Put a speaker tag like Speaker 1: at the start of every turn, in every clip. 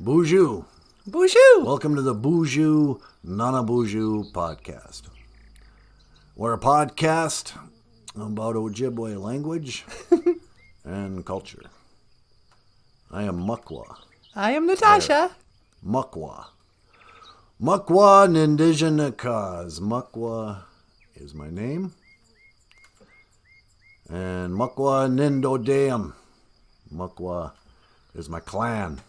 Speaker 1: BOOZHOO.
Speaker 2: BOOZHOO.
Speaker 1: Welcome to the BOOZHOO NANABOOZHOO podcast. We're a podcast about Ojibwe language and culture. I am MAKWA.
Speaker 2: I am Natasha.
Speaker 1: MAKWA. MAKWA Nindigenous cause. MAKWA is my name. And MAKWA Nindodeum. MAKWA is my clan.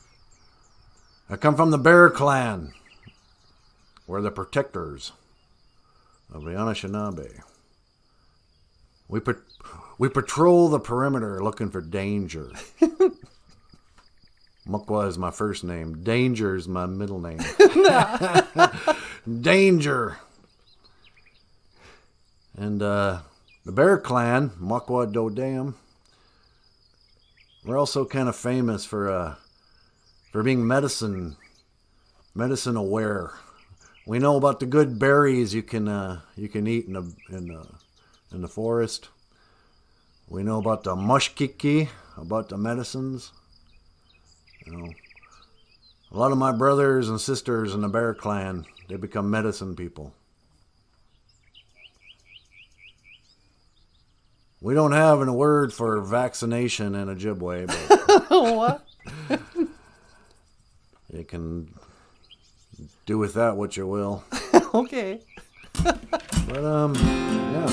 Speaker 1: I come from the Bear Clan. We're the protectors of the Anishinaabe. We patrol the perimeter looking for danger. MAKWA is my first name. Danger is my middle name. Danger. And the Bear Clan, MAKWA DOODEM, we're also kind of famous for being medicine aware. We know about the good berries you can eat in the forest. We know about the mushkiki, about the medicines. You know, a lot of my brothers and sisters in the Bear Clan, they become medicine people. We don't have a word for vaccination in Ojibwe, but
Speaker 2: What?
Speaker 1: you can do with that what you will.
Speaker 2: Okay.
Speaker 1: But yeah.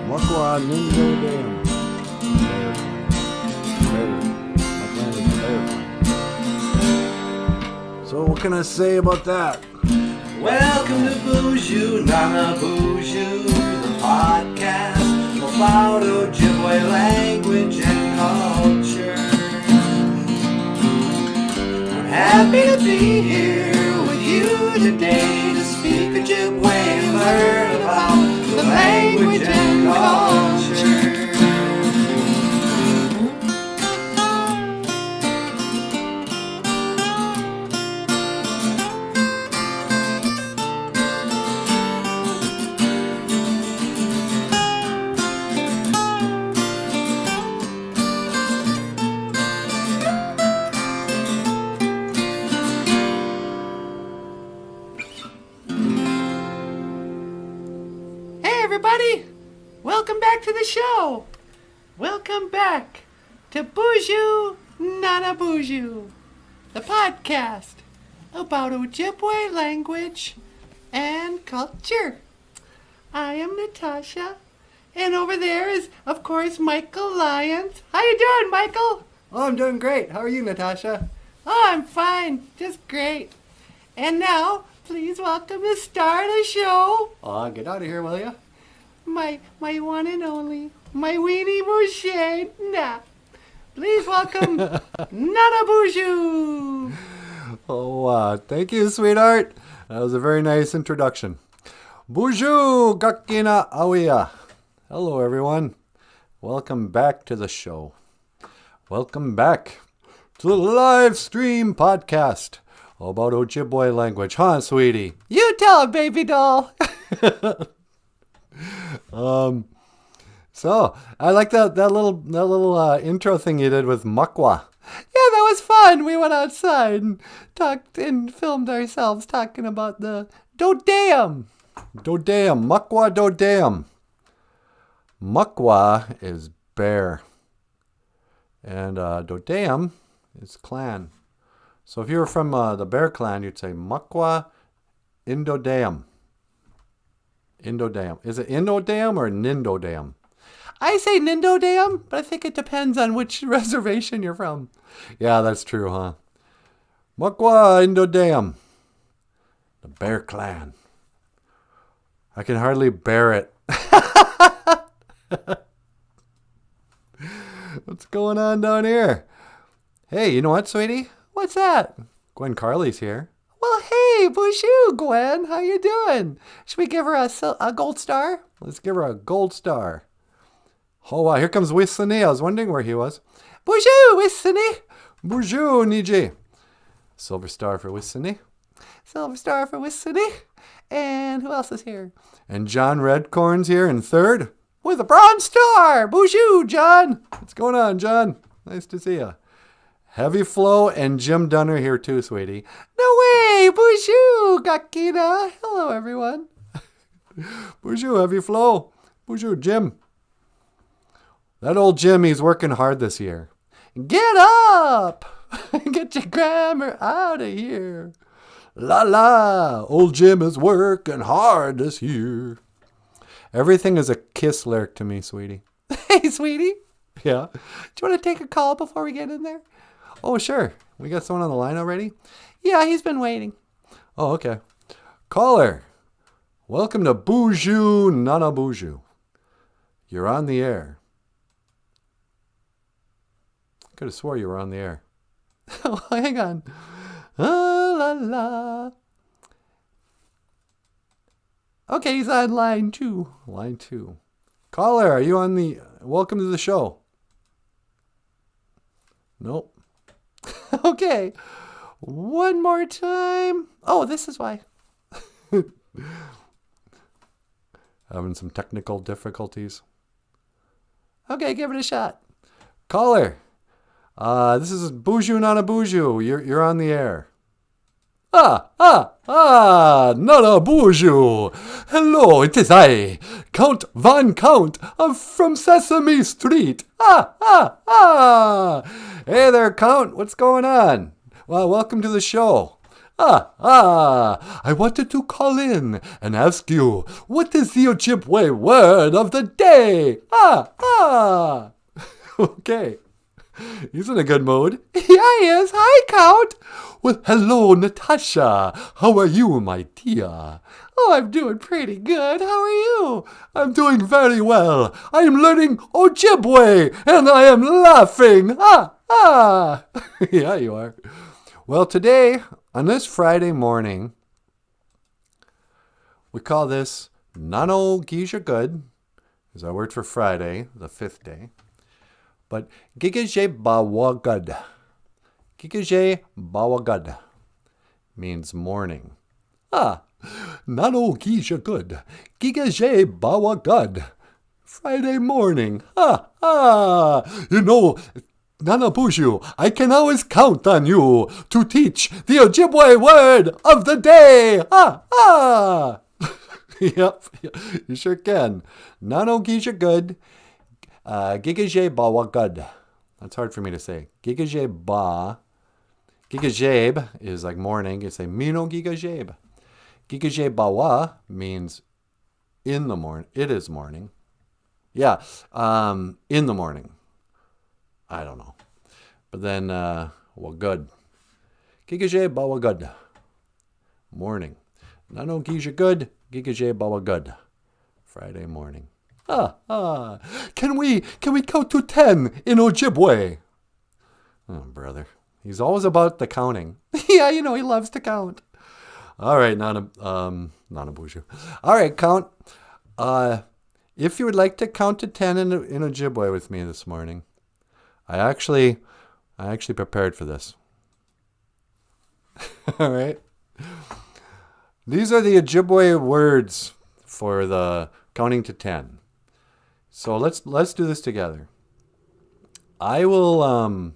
Speaker 1: MAKWA Nindodeum. My clan is the Bear Clan. So what can I say about that?
Speaker 3: Welcome to BOOZHOO NANABOOZHOO, the podcast about Ojibwe language and culture. We're happy to be here with you today to speak Ojibwe and learn about the language and culture.
Speaker 2: Everybody, welcome back to the show. Welcome back to BOOZHOO NANABOOZHOO, the podcast about Ojibwe language and culture. I am Natasha, and over there is, of course, Michael Lyons. How you doing, Michael?
Speaker 4: Oh, I'm doing great. How are you, Natasha?
Speaker 2: Oh, I'm fine, just great. And now, please welcome the star of the show.
Speaker 4: Get out of here, will you?
Speaker 2: My one and only, my weenie Moshe. Nah. Please welcome NANABOOZHOO.
Speaker 4: Oh, thank you, sweetheart. That was a very nice introduction. BOOZHOO Gakina Awiya. Hello, everyone. Welcome back to the show. Welcome back to the live stream podcast about Ojibwe language, huh, sweetie?
Speaker 2: You tell him, baby doll.
Speaker 4: So I like that little intro thing you did with MAKWA.
Speaker 2: Yeah, that was fun. We went outside and talked and filmed ourselves talking about the DOODEM.
Speaker 4: DOODEM, MAKWA DOODEM. MAKWA is bear, and DOODEM is clan. So if you were from the Bear Clan, you'd say MAKWA Indodeum. Indodeum. Is it Indodeum or Nindodeum?
Speaker 2: I say Nindodeum, but I think it depends on which reservation you're from.
Speaker 4: Yeah, that's true, huh? MAKWA Indodeum. The Bear Clan. I can hardly bear it. What's going on down here? Hey, you know what, sweetie?
Speaker 2: What's that?
Speaker 4: Gwen Carley's here.
Speaker 2: Well, hey, BOOZHOO, Gwen. How you doing? Should we give her a gold star?
Speaker 4: Let's give her a gold star. Oh, wow. Here comes Wissany. I was wondering where he was.
Speaker 2: BOOZHOO, Wissany.
Speaker 4: BOOZHOO, Niji. Silver star for Wissany.
Speaker 2: Silver star for Wissany. And who else is here?
Speaker 4: And John Redcorn's here in third.
Speaker 2: With a bronze star. BOOZHOO, John.
Speaker 4: What's going on, John? Nice to see you. Heavy Flow and Jim Dunner here too, sweetie. No way! Bonjour, Gakina. Hello, everyone. Bonjour, Heavy Flow. Bonjour, Jim. That old Jim, he's working hard this year. Get up! Get your grammar out of here. La la, old Jim is working hard this year. Everything is a Kiss lyric to me, sweetie. Hey, sweetie. Yeah. Do you want to take a call before we get in there? Oh, sure. We got someone on the line already? Yeah, he's been waiting. Oh, okay. Caller, welcome to BOOZHOO NANABOOZHOO. You're on the air. I could have swore you were on the air. Oh, hang on. Ah, la, la. Okay, he's on line 2. Line 2. Caller, are you on the... Welcome to the show. Nope. Okay. One more time. Oh, this is why. Having some technical difficulties. Okay, give it a shot. Caller. This is BOOZHOO NANABOOZHOO. You're on the air. NANABOOZHOO. Hello, it is I, Count Von Count from Sesame Street. Hey there, Count. What's going on? Well, welcome to the show. I wanted to call in and ask you, what is the Ojibwe word of the day? Okay. He's in a good mood. Yeah, he is. Hi, Count. Well, hello, Natasha. How are you, my dear? Oh, I'm doing pretty good. How are you? I'm doing very well. I am learning Ojibwe, and I am laughing. Yeah, you are. Well, today, on this Friday morning, we call this Nano Geisha Good, is our word for Friday, the 5th day. But Gigaje Bawagad. Gigaje Bawagad means morning. Nano Geisha Good. Gigaje Bawagad. Friday morning. You know, NANABOOZHOO, I can always count on you to teach the Ojibwe word of the day. Yep, you sure can. Nano Geisha Good. Gigaje Bawagad. That's hard for me to say. Gigaje Ba. Gigajabe is like morning. You say Mino Gigajabe. Gigaje Bawa means in the morning. It is morning. Yeah, in the morning. I don't know. But then, well, good. Gigaje Bawagad. Morning. Nano Gija Good. Gigaje Bawagad. Friday morning. Can we count to 10 in Ojibwe? Oh, brother. He's always about the counting. Yeah, you know, he loves to count. All right, NANABOOZHOO. All right, Count. If you would like to count to 10 in Ojibwe with me this morning, I actually prepared for this. All right. These are the Ojibwe words for the counting to 10. So let's do this together. I will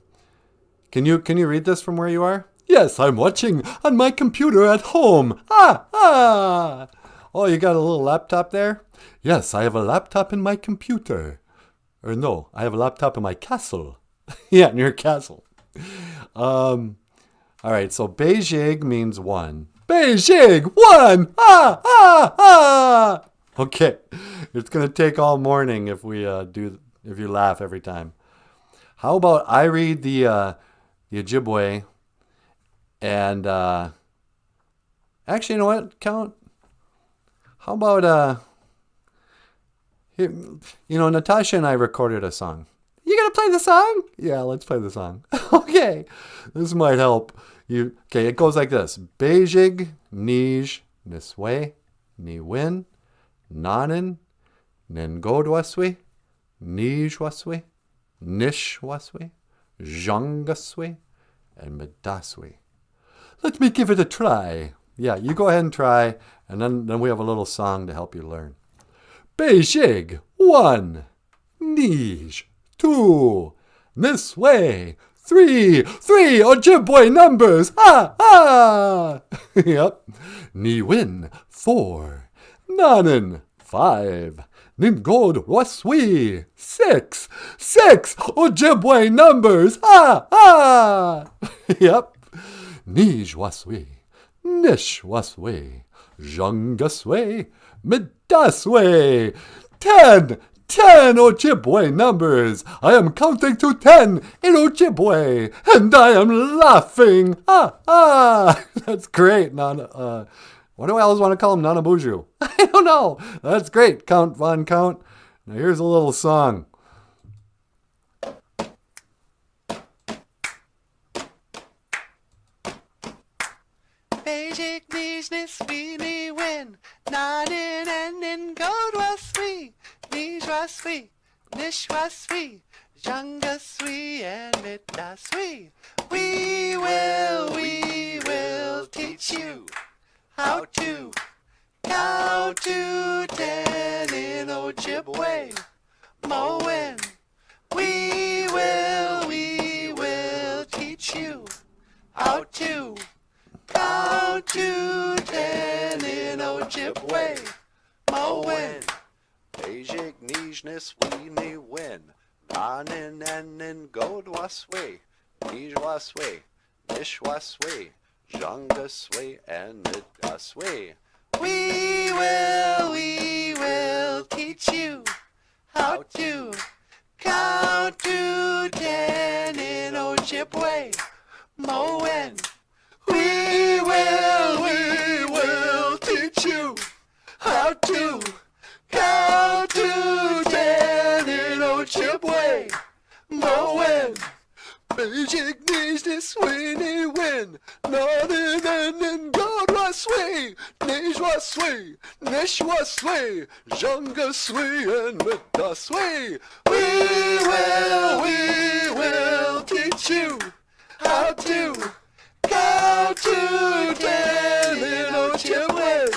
Speaker 4: can you read this from where you are? Yes, I'm watching on my computer at home. Oh, you got a little laptop there? Yes, I have a laptop in my computer. Or no, I have a laptop in my castle. Yeah, in your castle. All right, so Beijing means 1. Beijing, 1! Okay, it's going to take all morning if we if you laugh every time. How about I read the Ojibwe and actually, you know what, Count? How about here, you know, Natasha and I recorded a song. You gonna play the song? Yeah, let's play the song. Okay, this might help you. Okay, it goes like this: Beijing, Nij, Niswe, Niwin, Nanin, Ningodwaswe, Nijwaswe, Nishwaswe, Zhangaswe, and Medaswe. Let me give it a try. Yeah, you go ahead and try, and then we have a little song to help you learn. Beijing, 1, Nij, 2, Niswe, 3. 3 Ojibwe numbers. Ha ha. Yep. Ni win. 4. Nanan. 5. Ningod waswi. 6. 6 Ojibwe numbers. Ha ha. Yep. Nij waswi. Nish waswi. Jungaswe. Midaswe. 10. 10 Ojibwe numbers. I am counting to 10 in Ojibwe, and I am laughing. Ah, ah. That's great. What do I always want to call him? Nanaboozhoo. I don't know. That's great. Count Von Count. Now here's a little song.
Speaker 3: Basic business, we win. Nodding and in gold was we. Nish was we. Nish was we. Jungus we and Midas we. We will teach you how to count to 10 in Ojibwe. Moen. We will teach you how to count to 10 in Ojibwe. Moen. Basic Nijnis we ni win. Nanin and in gold waswe. Nij waswe. Nish waswe. Jungaswe and Midaswe. We will teach you how to count to 10 in Ojibwe. Moen. We will teach you how to count to 10 in Ojibwe. Moen. Basic needs this winny win. Nothing and in God was way. Nish was way. Nish was way. Jungus way and Midas way. We will teach you how to count to 10 in Ojibwe.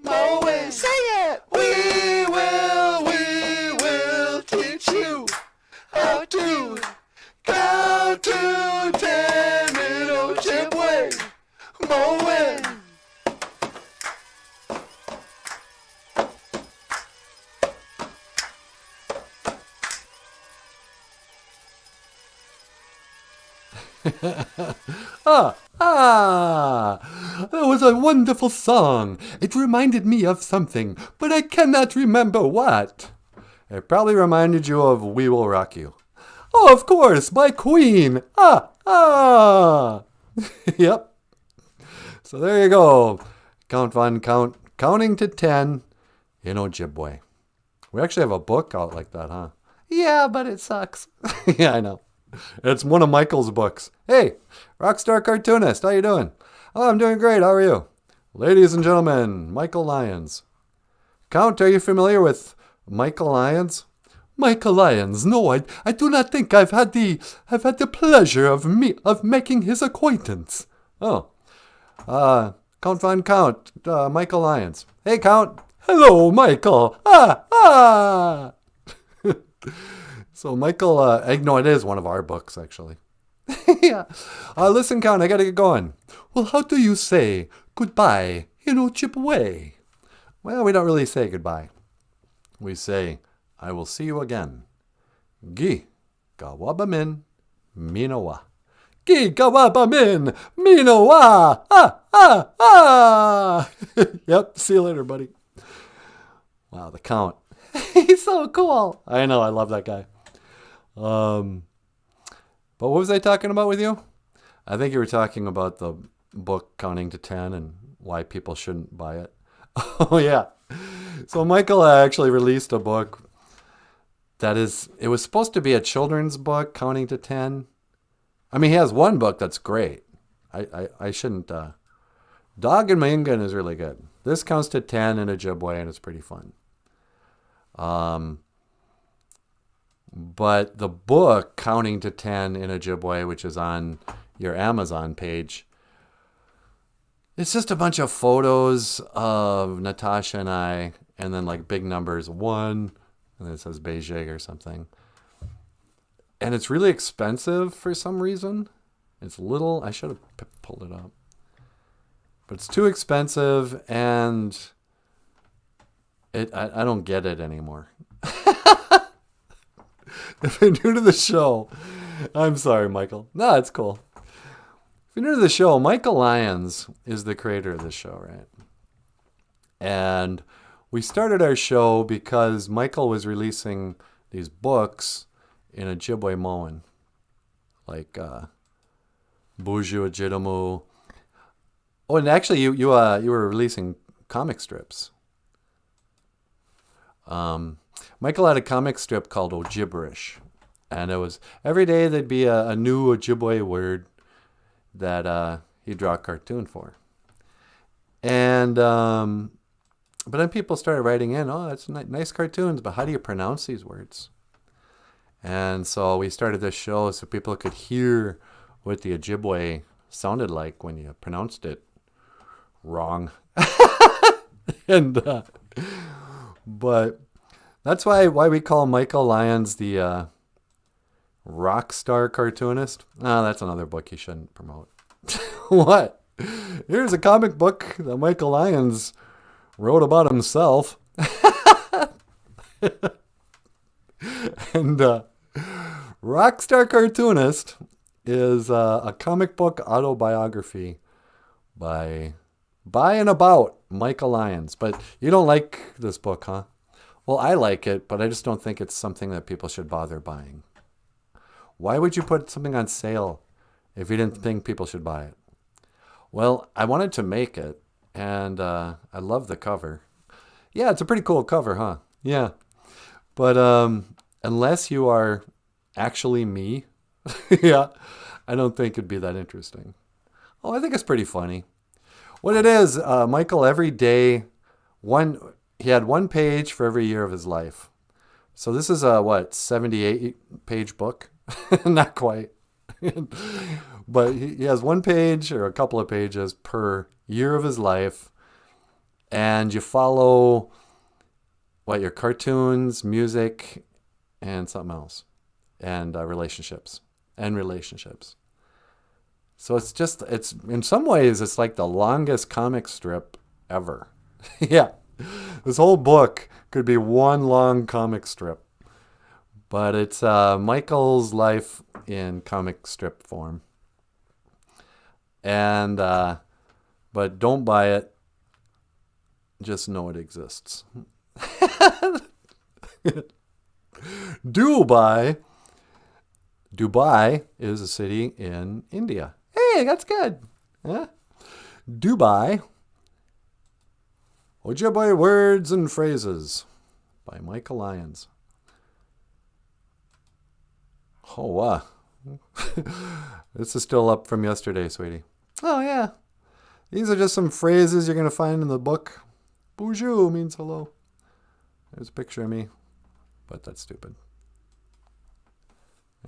Speaker 3: Moen. Say it. We will teach you how to count to 10 in Ojibwe. Moen.
Speaker 4: That was a wonderful song. It reminded me of something, but I cannot remember what. It probably reminded you of We Will Rock You. Oh, of course, by Queen. Yep. So there you go. Count Von Count, counting to 10 in Ojibwe. We actually have a book out like that, huh? Yeah, but it sucks. Yeah, I know. It's one of Michael's books. Hey, Rockstar Cartoonist, how you doing? Oh, I'm doing great. How are you? Ladies and gentlemen, Michael Lyons. Count, are you familiar with Michael Lyons? Michael Lyons? No, I do not think I've had the pleasure of making his acquaintance. Oh, Count Von Count, Michael Lyons. Hey, Count. Hello, Michael. So Michael, no, it is one of our books, actually. Yeah. Listen, Count, I gotta get going. Well, how do you say goodbye in Ojibwe? Well, we don't really say goodbye. We say, I will see you again. Gi gawabamin minowa. Gi gawabamin minowa. Yep, see you later, buddy. Wow, the Count. He's so cool. I know, I love that guy. But what was I talking about with you? I think you were talking about the book Counting to 10 and why people shouldn't buy it. Oh, yeah. So Michael actually released a book it was supposed to be a children's book, Counting to 10. I mean, he has one book that's great. I shouldn't, Dog and Mingan is really good. This counts to 10 in Ojibwe and it's pretty fun. But the book, Counting to 10 in Ojibwe, which is on your Amazon page, it's just a bunch of photos of Natasha and I, and then like big numbers, 1, and then it says Beijing or something. And it's really expensive for some reason. It's little. I should have pulled it up. But it's too expensive, and I don't get it anymore. If you're new to the show, I'm sorry, Michael. No, it's cool. If you're new to the show, Michael Lyons is the creator of this show, right? And we started our show because Michael was releasing these books in Ojibwe Moan, like BOOZHOO NANABOOZHOO. Oh, and actually, you were releasing comic strips. Michael had a comic strip called OJIBERISH, and it was every day there'd be a new Ojibwe word that he'd draw a cartoon for. And but then people started writing in, oh, that's nice cartoons, but how do you pronounce these words? And so we started this show so people could hear what the Ojibwe sounded like when you pronounced it wrong. And but that's why we call Michael Lyons the rock star cartoonist. Oh, that's another book you shouldn't promote. What? Here's a comic book that Michael Lyons wrote about himself. And Rockstar Cartoonist is a comic book autobiography by and about Michael Lyons. But you don't like this book, huh? Well, I like it, but I just don't think it's something that people should bother buying. Why would you put something on sale if you didn't think people should buy it? Well, I wanted to make it, and I love the cover. Yeah, it's a pretty cool cover, huh? Yeah. But unless you are actually me, yeah, I don't think it'd be that interesting. Oh, I think it's pretty funny. What it is, Michael, every day, he had one page for every year of his life. So this is a, 78-page book? Not quite. But he has one page or a couple of pages per year of his life. And you follow, your cartoons, music, and something else. And relationships. So it's in some ways, it's like the longest comic strip ever. Yeah. This whole book could be one long comic strip. But it's Michael's life in comic strip form. And, but don't buy it. Just know it exists. Dubai is a city in India. Hey, that's good. Yeah. Dubai. Ojibwe Words and Phrases by Michael Lyons. Oh, wow. This is still up from yesterday, sweetie. Oh, yeah. These are just some phrases you're going to find in the book. BOOZHOO means hello. There's a picture of me, but that's stupid.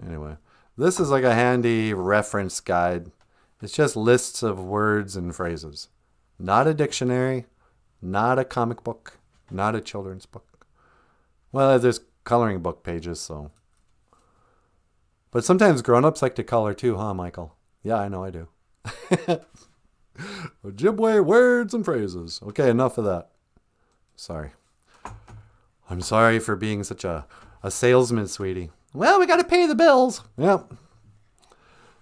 Speaker 4: Anyway, this is like a handy reference guide. It's just lists of words and phrases. Not a dictionary, not a comic book, not a children's book. Well, there's coloring book pages, so. But sometimes grown-ups like to color too, huh, Michael? Yeah, I know I do. Ojibwe words and phrases. Okay, enough of that. Sorry. I'm sorry for being such a salesman, sweetie. Well, we got to pay the bills. Yep.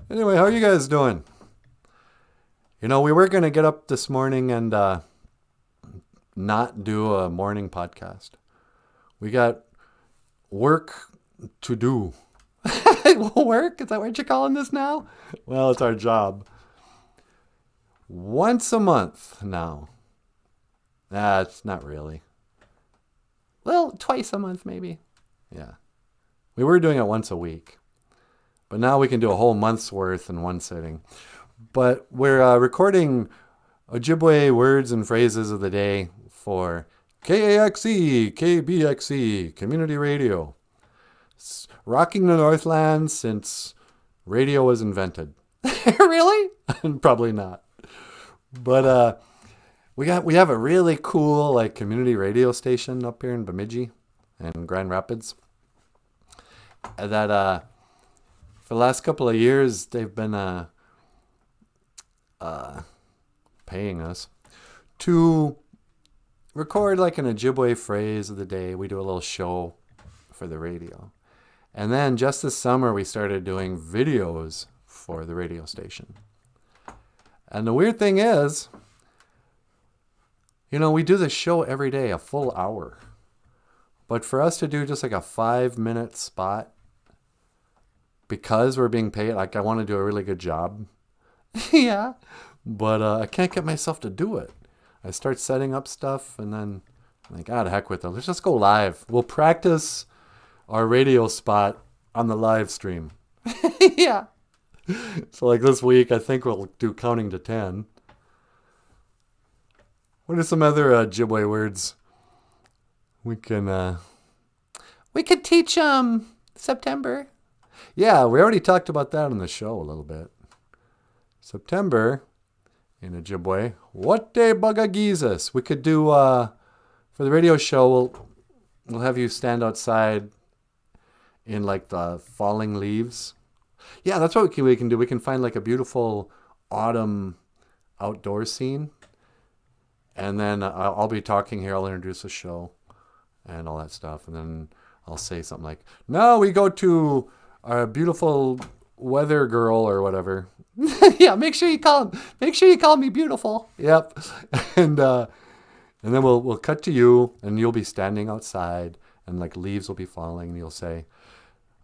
Speaker 4: Anyway, how are you guys doing? You know, we were going to get up this morning and not do a morning podcast. We got work to do. Work? Is that what you're calling this now? Well, it's our job. Once a month now. It's not really. Well, twice a month maybe. Yeah. We were doing it once a week. But now we can do a whole month's worth in one sitting. But we're recording Ojibwe words and phrases of the day for KAXE, KBXE, Community Radio. It's rocking the Northland since radio was invented. Really? Probably not. But we have a really cool community radio station up here in Bemidji and Grand Rapids that for the last couple of years, they've been paying us to record like an Ojibwe phrase of the day. We do a little show for the radio. And then just this summer, we started doing videos for the radio station. And the weird thing is, we do this show every day, a full hour. But for us to do just like a 5-minute spot, because we're being paid, like I want to do a really good job. Yeah. But I can't get myself to do it. I start setting up stuff and then I'm like, the heck with it. Let's just go live. We'll practice our radio spot on the live stream. Yeah. So like this week, I think we'll do counting to 10. What are some other Ojibwe words we could teach September? Yeah, we already talked about that on the show a little bit. September in Ojibwe. What day bugagizas? We could do for the radio show. We'll have you stand outside in like the falling leaves. Yeah, that's what we can do. We can find like a beautiful autumn outdoor scene. And then I'll be talking here. I'll introduce the show and all that stuff. And then I'll say something like, now we go to our beautiful weather girl or whatever. Yeah, make sure you call me beautiful. Yep. And then we'll cut to you and you'll be standing outside and like leaves will be falling and you'll say,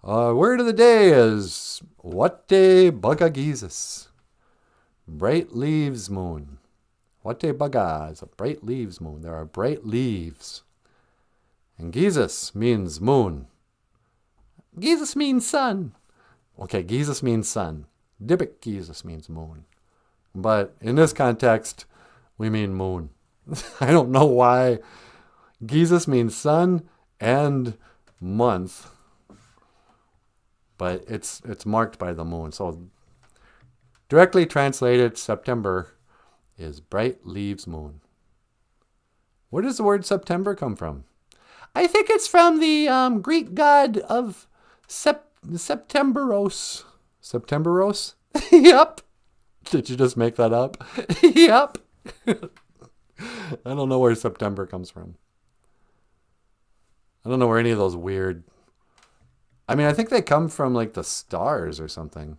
Speaker 4: word of the day is what day bugagizas? Bright leaves moon. What day baga is a bright leaves moon. There are bright leaves. And gizas means moon. Gizas means sun. Okay, gizas means sun. Dibik gizas means moon. But in this context, we mean moon. I don't know why. Gizas means sun and month. But it's marked by the moon. So directly translated, September is bright leaves moon. Where does the word September come from? I think it's from the Greek god of Septemberos. Septemberos? Yep. Did you just make that up? Yep. I don't know where September comes from. I don't know where any of those weird... I think they come from like the stars or something.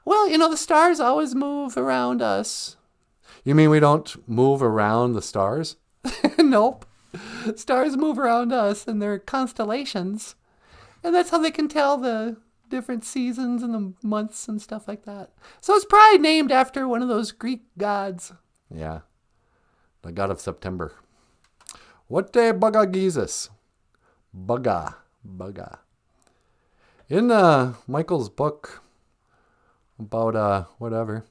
Speaker 4: Well, the stars always move around us. You mean we don't move around the stars? Nope. Stars move around us and they're constellations. And that's how they can tell the different seasons and the months and stuff like that. So it's probably named after one of those Greek gods. Yeah. The god of September. What day bugagizas? Baga. In Michael's book about whatever,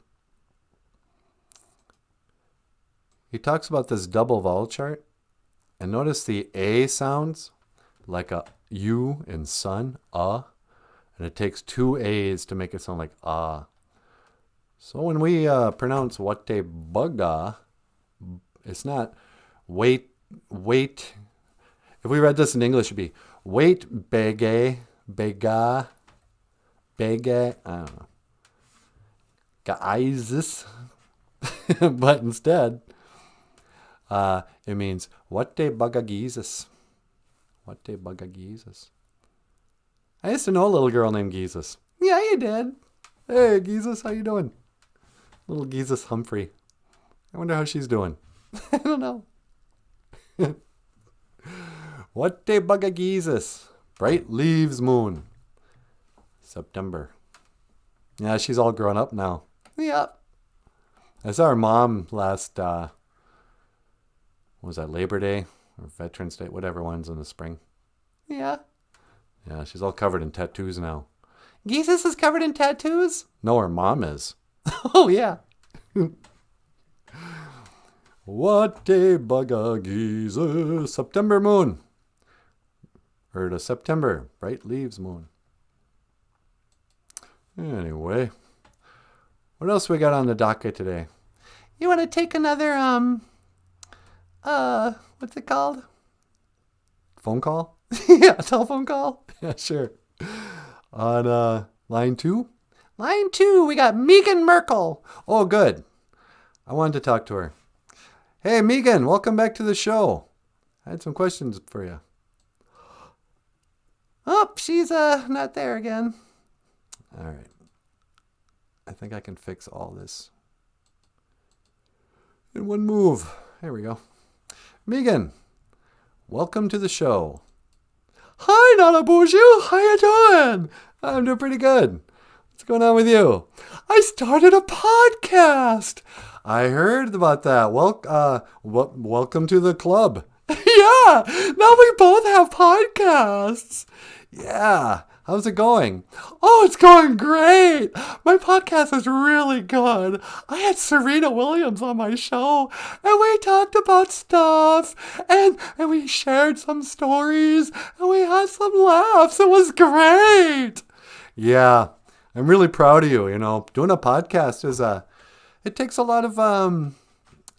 Speaker 4: he talks about this double vowel chart. And notice the A sounds like a U in sun, and it takes 2 A's to make it sound like So when we pronounce what day baga, it's not wait. If we read this in English, it'd be wait bega, I don't know, gaizes. But instead, it means what day bugagizas. What day bugagizas. I used to know a little girl named Gizas. Yeah, you did. Hey, Gizas, how you doing? Little Gizas Humphrey. I wonder how she's doing. I don't know. What day bugagizas? Bright leaves moon. September. Yeah, she's all grown up now. Yep. I saw her mom last, was that Labor Day or Veterans Day? Whatever one's in the spring. Yeah. Yeah, she's all covered in tattoos now. Gizas is covered in tattoos? No, her mom is. Oh, yeah. What day bugagizas? September moon. Or the September bright leaves moon. Anyway, what else we got on the docket today? You want to take another, what's it called? Phone call? Yeah, telephone call? Yeah, sure. On Line 2? Line 2, we got Megan Merkel. Oh, good. I wanted to talk to her. Hey, Megan, welcome back to the show. I had some questions for you. Oh, she's not there again. All right. I think I can fix all this in one move. There we go. Megan, welcome to the show. Hi, NanaBOOZHOO. How you doing? I'm doing pretty good. What's going on with you? I started a podcast. I heard about that. Welcome to the club. Yeah, now we both have podcasts. Yeah, how's it going? Oh, it's going great. My podcast is really good. I had Serena Williams on my show, and we talked about stuff, and we shared some stories, and we had some laughs. It was great. Yeah, I'm really proud of you. You know, doing a podcast it takes a lot of,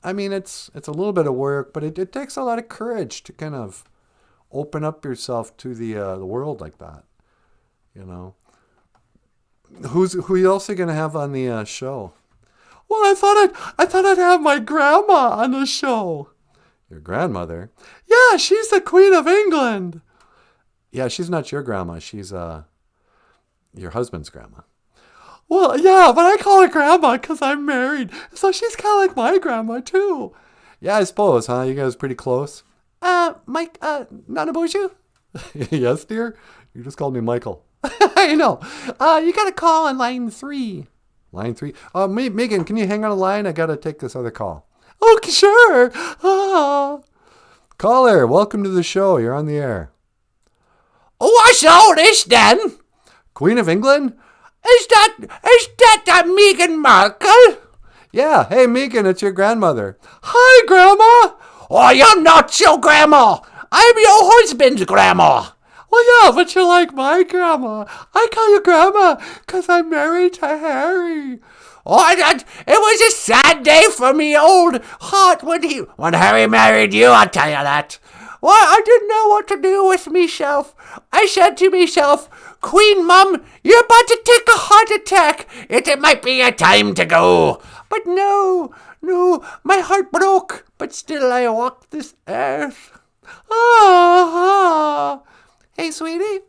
Speaker 4: it's a little bit of work, but it takes a lot of courage to kind of open up yourself to the world like that. You know, who else are you gonna have on the show? Well, I thought I'd have my grandma on the show. Your grandmother? Yeah, she's the Queen of England. Yeah, she's not your grandma. She's your husband's grandma. Well, yeah, but I call her grandma because I'm married, so she's kind of like my grandma too. Yeah, I suppose, huh? You guys pretty close. Mike, NanaBOOZHOO? Yes, dear. You just called me Michael. I know. You got to call on line 3. Line 3? Megan, can you hang on a line? I got to take this other call. Okay, sure. Caller, welcome to the show. You're on the air.
Speaker 2: What's all this then?
Speaker 4: Queen of England?
Speaker 2: Is that Megan Markle?
Speaker 4: Yeah. Hey, Megan, it's your grandmother. Hi, Grandma.
Speaker 2: Oh, you're not your grandma. I'm your husband's grandma.
Speaker 4: Well, yeah, but you're like my grandma. I call you Grandma because I'm married to Harry.
Speaker 2: Oh, it was a sad day for me old heart when Harry married you, I'll tell you that. Well, I didn't know what to do with myself. I said to myself, Queen Mum, you're about to take a heart attack. It might be a time to go. But no, my heart broke. But still I walk this earth. Hey, sweetie.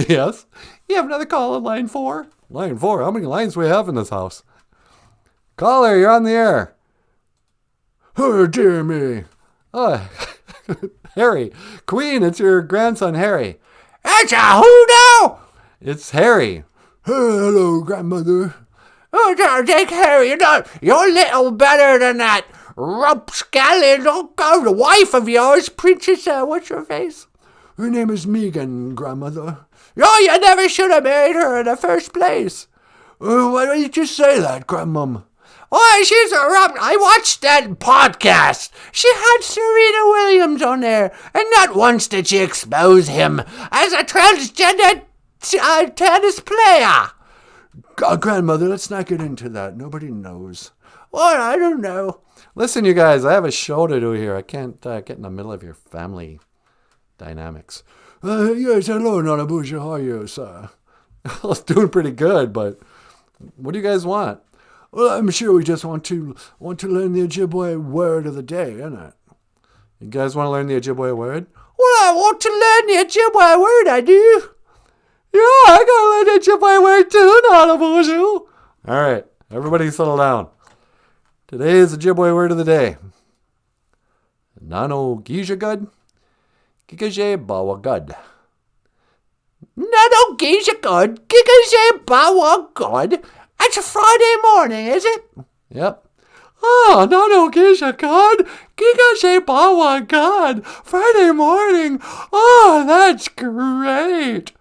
Speaker 4: Yes? You have another call on line 4? Line 4? How many lines do we have in this house? Caller, you're on the air. Oh, dear me. Oh, Harry. Queen, it's your grandson, Harry.
Speaker 2: It's a who now?
Speaker 4: It's Harry. Hello, grandmother.
Speaker 2: Oh, take Harry. You're little better than that. Rapscallion, the wife of yours, Princess, what's her face?
Speaker 4: Her name is Megan, grandmother.
Speaker 2: Oh, you never should have married her in the first place.
Speaker 4: Why don't you just say that, grandmum?
Speaker 2: Oh, she's a I watched that podcast. She had Serena Williams on there, and not once did she expose him as a transgender tennis player.
Speaker 4: Grandmother, let's not get into that. Nobody knows.
Speaker 2: Well, I don't know.
Speaker 4: Listen, you guys, I have a show to do here. I can't get in the middle of your family dynamics. Yes, hello, NanaBOOZHOO. How are you, sir? Well, it's doing pretty good, but what do you guys want? Well, I'm sure we just want to learn the Ojibwe word of the day, innit? You guys want to learn the Ojibwe word?
Speaker 2: Well, I want to learn the Ojibwe word, I do.
Speaker 4: Yeah, I gotta learn the Ojibwe word too, NanaBOOZHOO. All right, everybody settle down. Today is the Ojibwe word of the day. Nano Gijagud, Gigaje Bawagud.
Speaker 2: Nano Gijagud, Gigaje Bawagud. It's a Friday morning, is it?
Speaker 4: Yep. Oh, Nano Gijagud, Gigaje Bawagud. Friday morning. Oh, that's great.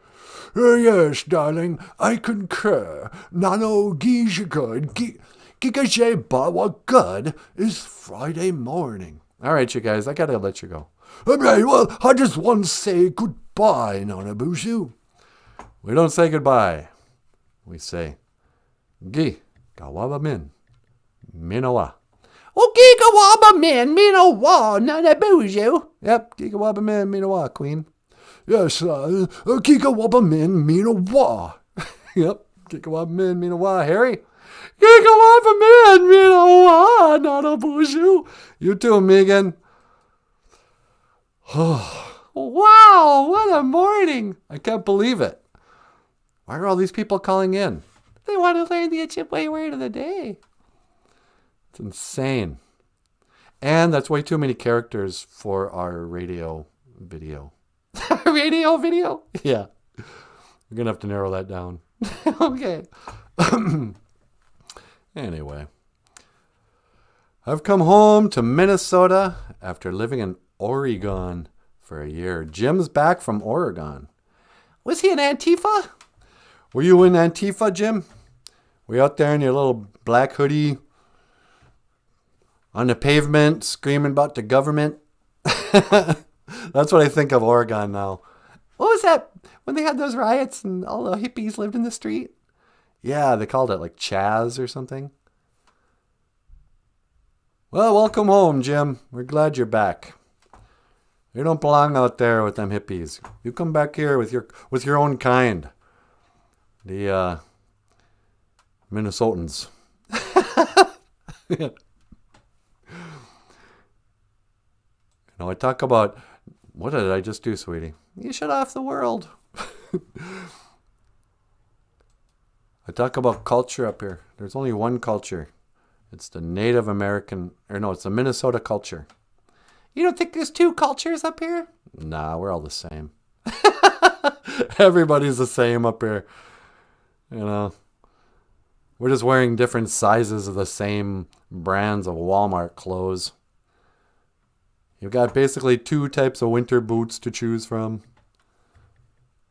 Speaker 4: Yes, darling, I concur. Nano Gijagud, Gigaje Bawagud is Friday morning. All right, you guys, I gotta let you go. Okay, well, I just want to say goodbye, NanaBOOZHOO. We don't say goodbye. We say, Gi Gawaba Min Minowa.
Speaker 2: Oh, Gigawaba Min Minowa, NanaBOOZHOO.
Speaker 4: Yep, Gigawaba Min Minowa, Queen. Yes, Gigawaba Min Minowa. Yep, Gigawabmin, minawa, Harry. Gigawabmin, minawa, Nanaboozhoo. You too, Megan. Wow, what a morning. I can't believe it. Why are all these people calling in? They want to learn the Ojibwe word of the day. It's insane. And that's way too many characters for our radio video. Radio video? Yeah. We're going to have to narrow that down. Okay. Anyway. I've come home to Minnesota after living in Oregon for a year. Jim's back from Oregon. Was he in Antifa? Were you in Antifa, Jim? Were you out there in your little black hoodie on the pavement screaming about the government? That's what I think of Oregon now. What was that when they had those riots and all the hippies lived in the street? Yeah, they called it like Chaz or something. Well, welcome home, Jim. We're glad you're back. You don't belong out there with them hippies. You come back here with your own kind. The Minnesotans. I talk about, what did I just do, sweetie? You shut off the world. I talk about culture up here. There's only one culture. It's the Native American, it's the Minnesota culture. You don't think there's two cultures up here? Nah, we're all the same. Everybody's the same up here. We're just wearing different sizes of the same brands of Walmart clothes. You've got basically two types of winter boots to choose from.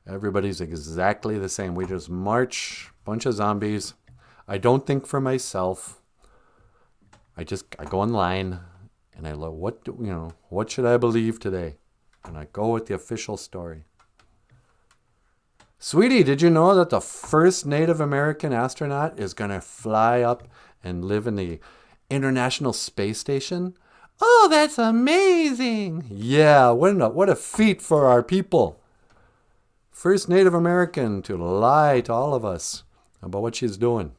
Speaker 4: Everybody's exactly the same. We just march, bunch of zombies. I don't think for myself. I go online and I look, what should I believe today? And I go with the official story. Sweetie, did you know that the first Native American astronaut is going to fly up and live in the International Space Station? Oh, that's amazing. Yeah, what a feat for our people. First Native American to lie to all of us about what she's doing.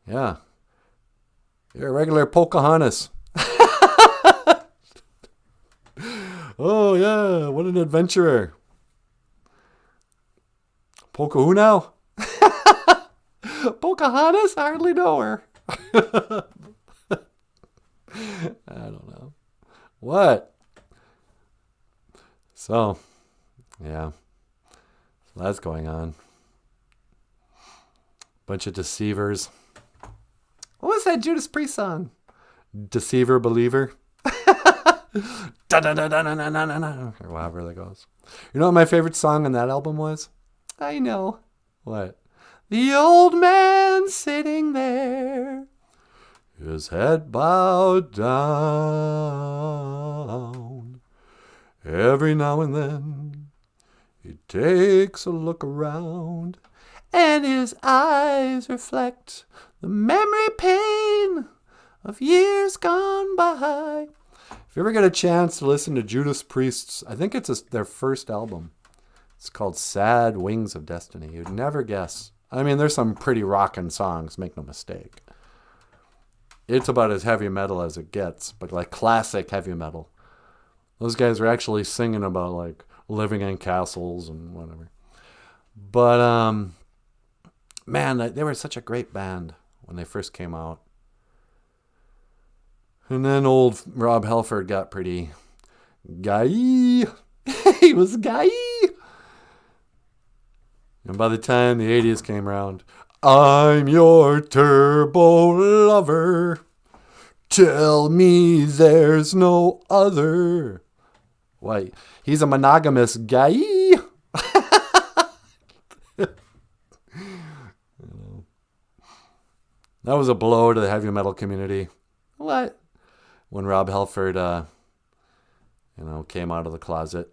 Speaker 4: Yeah. You're a regular Pocahontas. Oh, yeah, what an adventurer. Poca now? Pocahontas? I hardly know her. I don't know. What? So, yeah. So that's going on. Bunch of deceivers. What was that Judas Priest song? Deceiver, believer. Or however that goes. You know what my favorite song on that album was? I know. What? The old man sitting there, his head bowed down. Every now and then, he takes a look around, and his eyes reflect the memory pain of years gone by. If you ever get a chance to listen to Judas Priest's, I think it's their first album. It's called Sad Wings of Destiny. You'd never guess. I mean, there's some pretty rockin' songs, make no mistake. It's about as heavy metal as it gets, but like classic heavy metal. Those guys are actually singing about like living in castles and whatever. But, man, they were such a great band when they first came out. And then old Rob Halford got pretty guy. He was guy. And by the time the 80s came around, I'm your turbo lover. Tell me there's no other. Why? He's a monogamous guy. That was a blow to the heavy metal community. What? When Rob Halford, came out of the closet.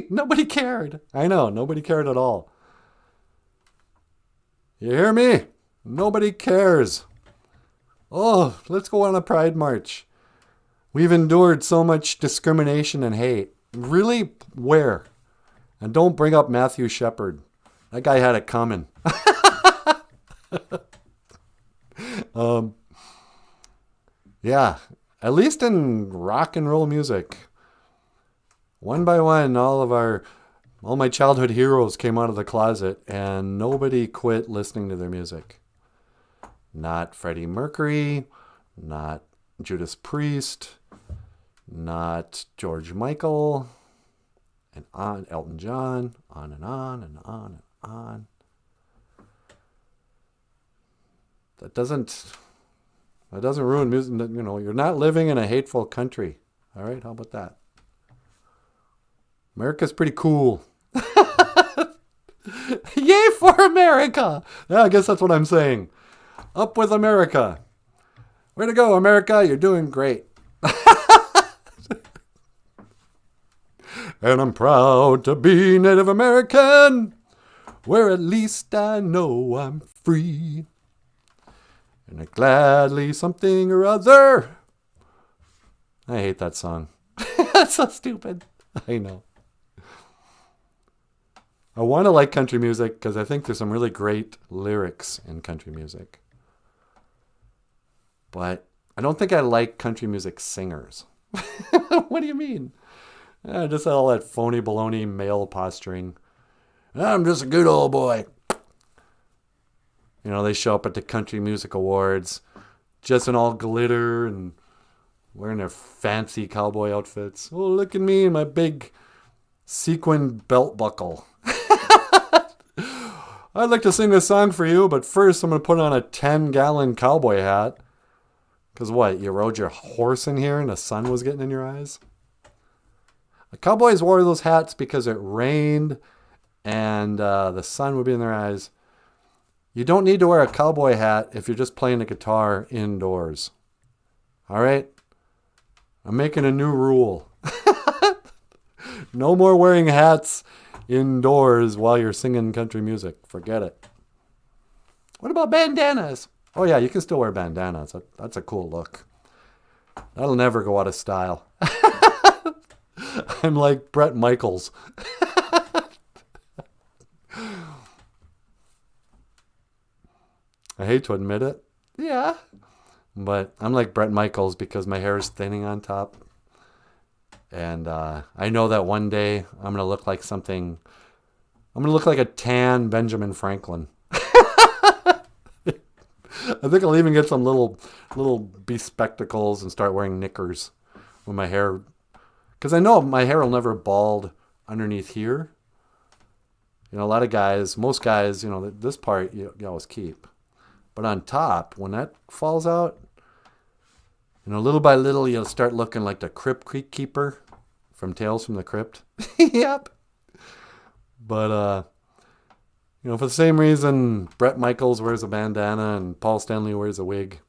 Speaker 4: Nobody cared. I know, nobody cared at all. You hear me? Nobody cares. Oh, let's go on a pride march. We've endured so much discrimination and hate. Really? Where? And don't bring up Matthew Shepard. That guy had it coming. Yeah, at least in rock and roll music, one by one, all my childhood heroes came out of the closet, and nobody quit listening to their music. Not Freddie Mercury, not Judas Priest, not George Michael, and on Elton John, on and on and on and on. That doesn't ruin music. You know, you're not living in a hateful country. All right, how about that? America's pretty cool. Yay for America! Yeah, I guess that's what I'm saying. Up with America. Way to go, America. You're doing great. And I'm proud to be Native American, where at least I know I'm free. And I gladly something or other. I hate that song. That's so stupid. I know. I want to like country music because I think there's some really great lyrics in country music. But I don't think I like country music singers. What do you mean? Just all that phony baloney male posturing. I'm just a good old boy. You know, they show up at the Country Music Awards just in all glitter and wearing their fancy cowboy outfits. Oh, look at me in my big sequin belt buckle. I'd like to sing this song for you, but first I'm going to put on a 10-gallon cowboy hat. Because what, you rode your horse in here and the sun was getting in your eyes? The cowboys wore those hats because it rained and the sun would be in their eyes. You don't need to wear a cowboy hat if you're just playing the guitar indoors. All right? I'm making a new rule. No more wearing hats indoors while you're singing country music. Forget it. What about bandanas? Oh, yeah, you can still wear bandanas. That's a cool look. That'll never go out of style. I'm like Bret Michaels. I hate to admit it. Yeah. But I'm like Bret Michaels because my hair is thinning on top. And I know that one day I'm going to look like something. I'm going to look like a tan Benjamin Franklin. I think I'll even get some little bespectacles and start wearing knickers with my hair. Because I know my hair will never bald underneath here. You know, a lot of guys, most guys, you know, this part you always keep. But on top, when that falls out, you know, little by little, you'll start looking like the Crypt Creek Keeper from Tales from the Crypt. Yep. But, you know, for the same reason Bret Michaels wears a bandana and Paul Stanley wears a wig.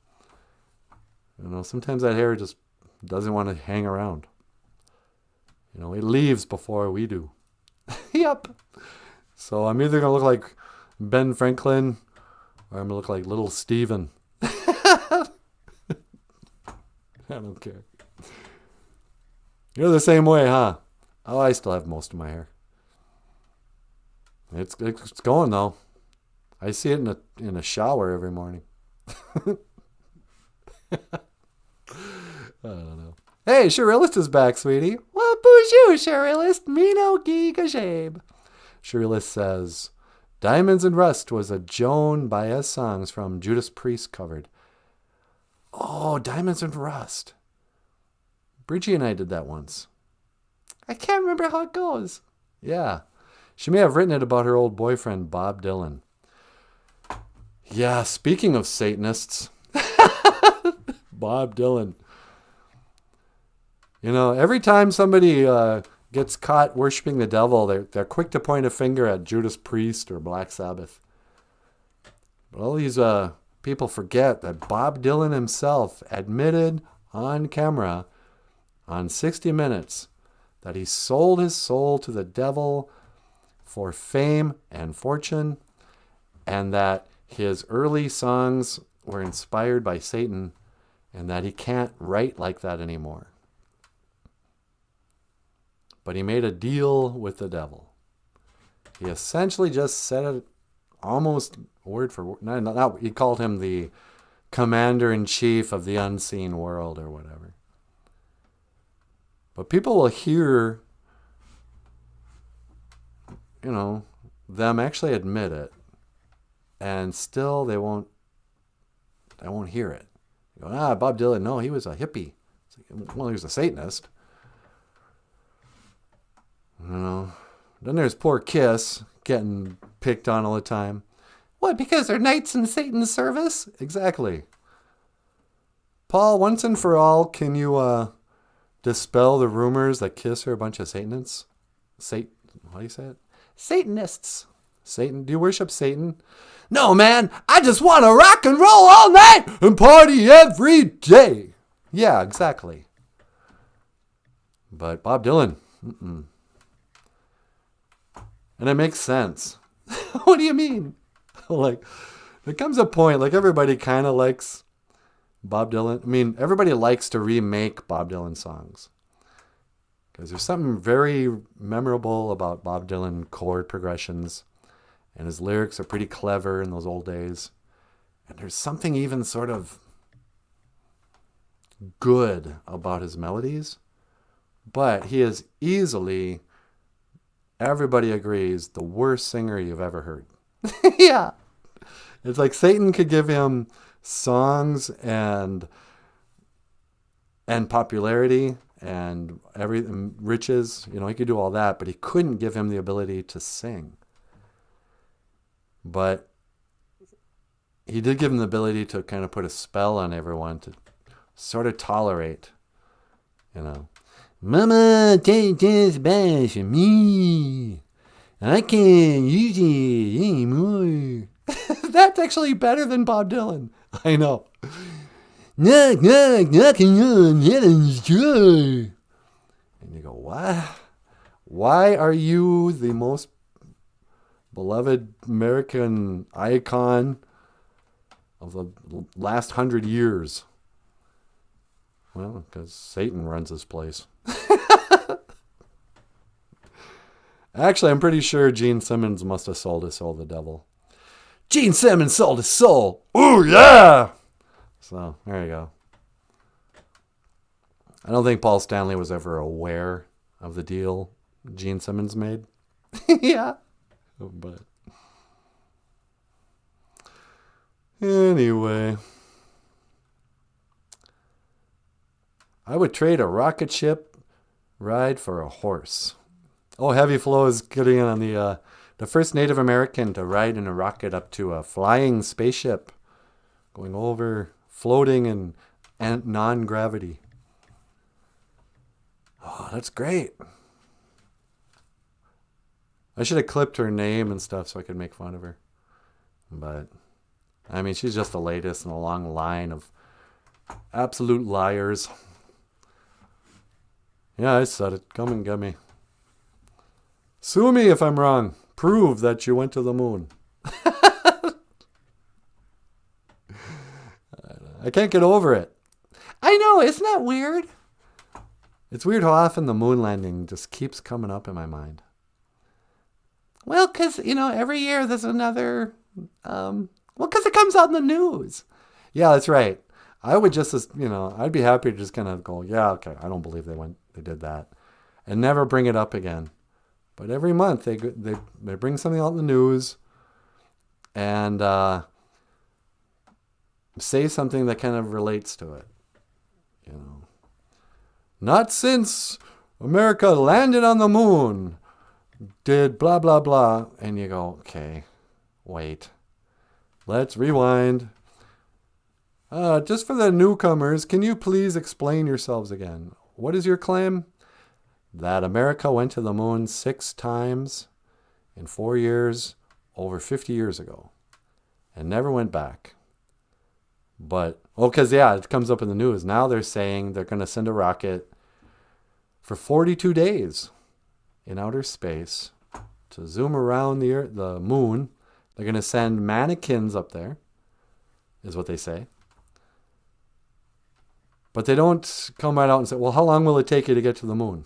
Speaker 4: You know, sometimes that hair just doesn't want to hang around. You know, it leaves before we do. Yep. So I'm either going to look like Ben Franklin or I'm going to look like little Steven. I don't care. You're the same way, huh? Oh, I still have most of my hair. It's going though. I see it in a shower every morning. I don't know. Hey, Cherilist is back, sweetie. Well, bonjour, Cherilist. Me no giga shabe. Cherilist says, Diamonds and Rust was a Joan Baez songs from Judas Priest covered. Oh, Diamonds and Rust. Bridgie and I did that once. I can't remember how it goes. Yeah. She may have written it about her old boyfriend, Bob Dylan. Yeah, speaking of Satanists. Bob Dylan. You know, every time somebody gets caught worshiping the devil, they're quick to point a finger at Judas Priest or Black Sabbath. But all these people forget that Bob Dylan himself admitted on camera on 60 Minutes that he sold his soul to the devil for fame and fortune, and that his early songs were inspired by Satan, and that he can't write like that anymore. But he made a deal with the devil. He essentially just set it almost word for word. Not, he called him the commander-in-chief of the unseen world or whatever. But people will hear, them actually admit it, and still they won't hear it. You go, Bob Dylan, no, he was a hippie. Well, he was a Satanist. Then there's poor Kiss getting picked on all the time. What, because they're knights in Satan's service? Exactly. Paul, once and for all, can you dispel the rumors that Kiss are a bunch of Satanists? How do you say it? Satanists. Satan? Do you worship Satan? No, man. I just want to rock and roll all night and party every day. Yeah, exactly. But Bob Dylan, and it makes sense. What do you mean? Like, there comes a point, like everybody kind of likes Bob Dylan. I mean, everybody likes to remake Bob Dylan songs. Because there's something very memorable about Bob Dylan chord progressions. And his lyrics are pretty clever in those old days. And there's something even sort of good about his melodies. But he is easily, everybody agrees, the worst singer you've ever heard. Yeah. It's like Satan could give him songs and popularity and everything, riches. He could do all that, but he couldn't give him the ability to sing. But he did give him the ability to kind of put a spell on everyone to sort of tolerate, Mama, take this bash from me. I can't use it anymore. That's actually better than Bob Dylan. I know. Knock, knock, knocking on heaven's door. And you go, what? Why are you the most beloved American icon of the last 100 years? Well, because Satan runs this place. Actually, I'm pretty sure Gene Simmons must have sold his soul to the devil. Gene Simmons sold his soul. Ooh, yeah! So, there you go. I don't think Paul Stanley was ever aware of the deal Gene Simmons made. Yeah. But anyway, I would trade a rocket ship ride for a horse. Oh, Heavy Flow is getting on the first Native American to ride in a rocket up to a flying spaceship, going over, floating in non-gravity. Oh, that's great. I should have clipped her name and stuff so I could make fun of her. But, I mean, she's just the latest in a long line of absolute liars. Yeah, I said it. Come and get me. Sue me if I'm wrong. Prove that you went to the moon. I can't get over it. I know, isn't that weird? It's weird how often the moon landing just keeps coming up in my mind. Well, because, every year there's another... because it comes out in the news. Yeah, that's right. I would just, I'd be happy to just kind of go, yeah, okay, I don't believe they did that. And never bring it up again. But every month they bring something out in the news and say something that kind of relates to it. Not since America landed on the moon did blah, blah, blah. And you go, okay, wait. Let's rewind. Just for the newcomers, can you please explain yourselves again? What is your claim? That America went to the moon 6 times in 4 years, over 50 years ago, and never went back. But, because, it comes up in the news. Now they're saying they're going to send a rocket for 42 days in outer space to zoom around the moon. They're going to send mannequins up there, is what they say. But they don't come right out and say, well, how long will it take you to get to the moon?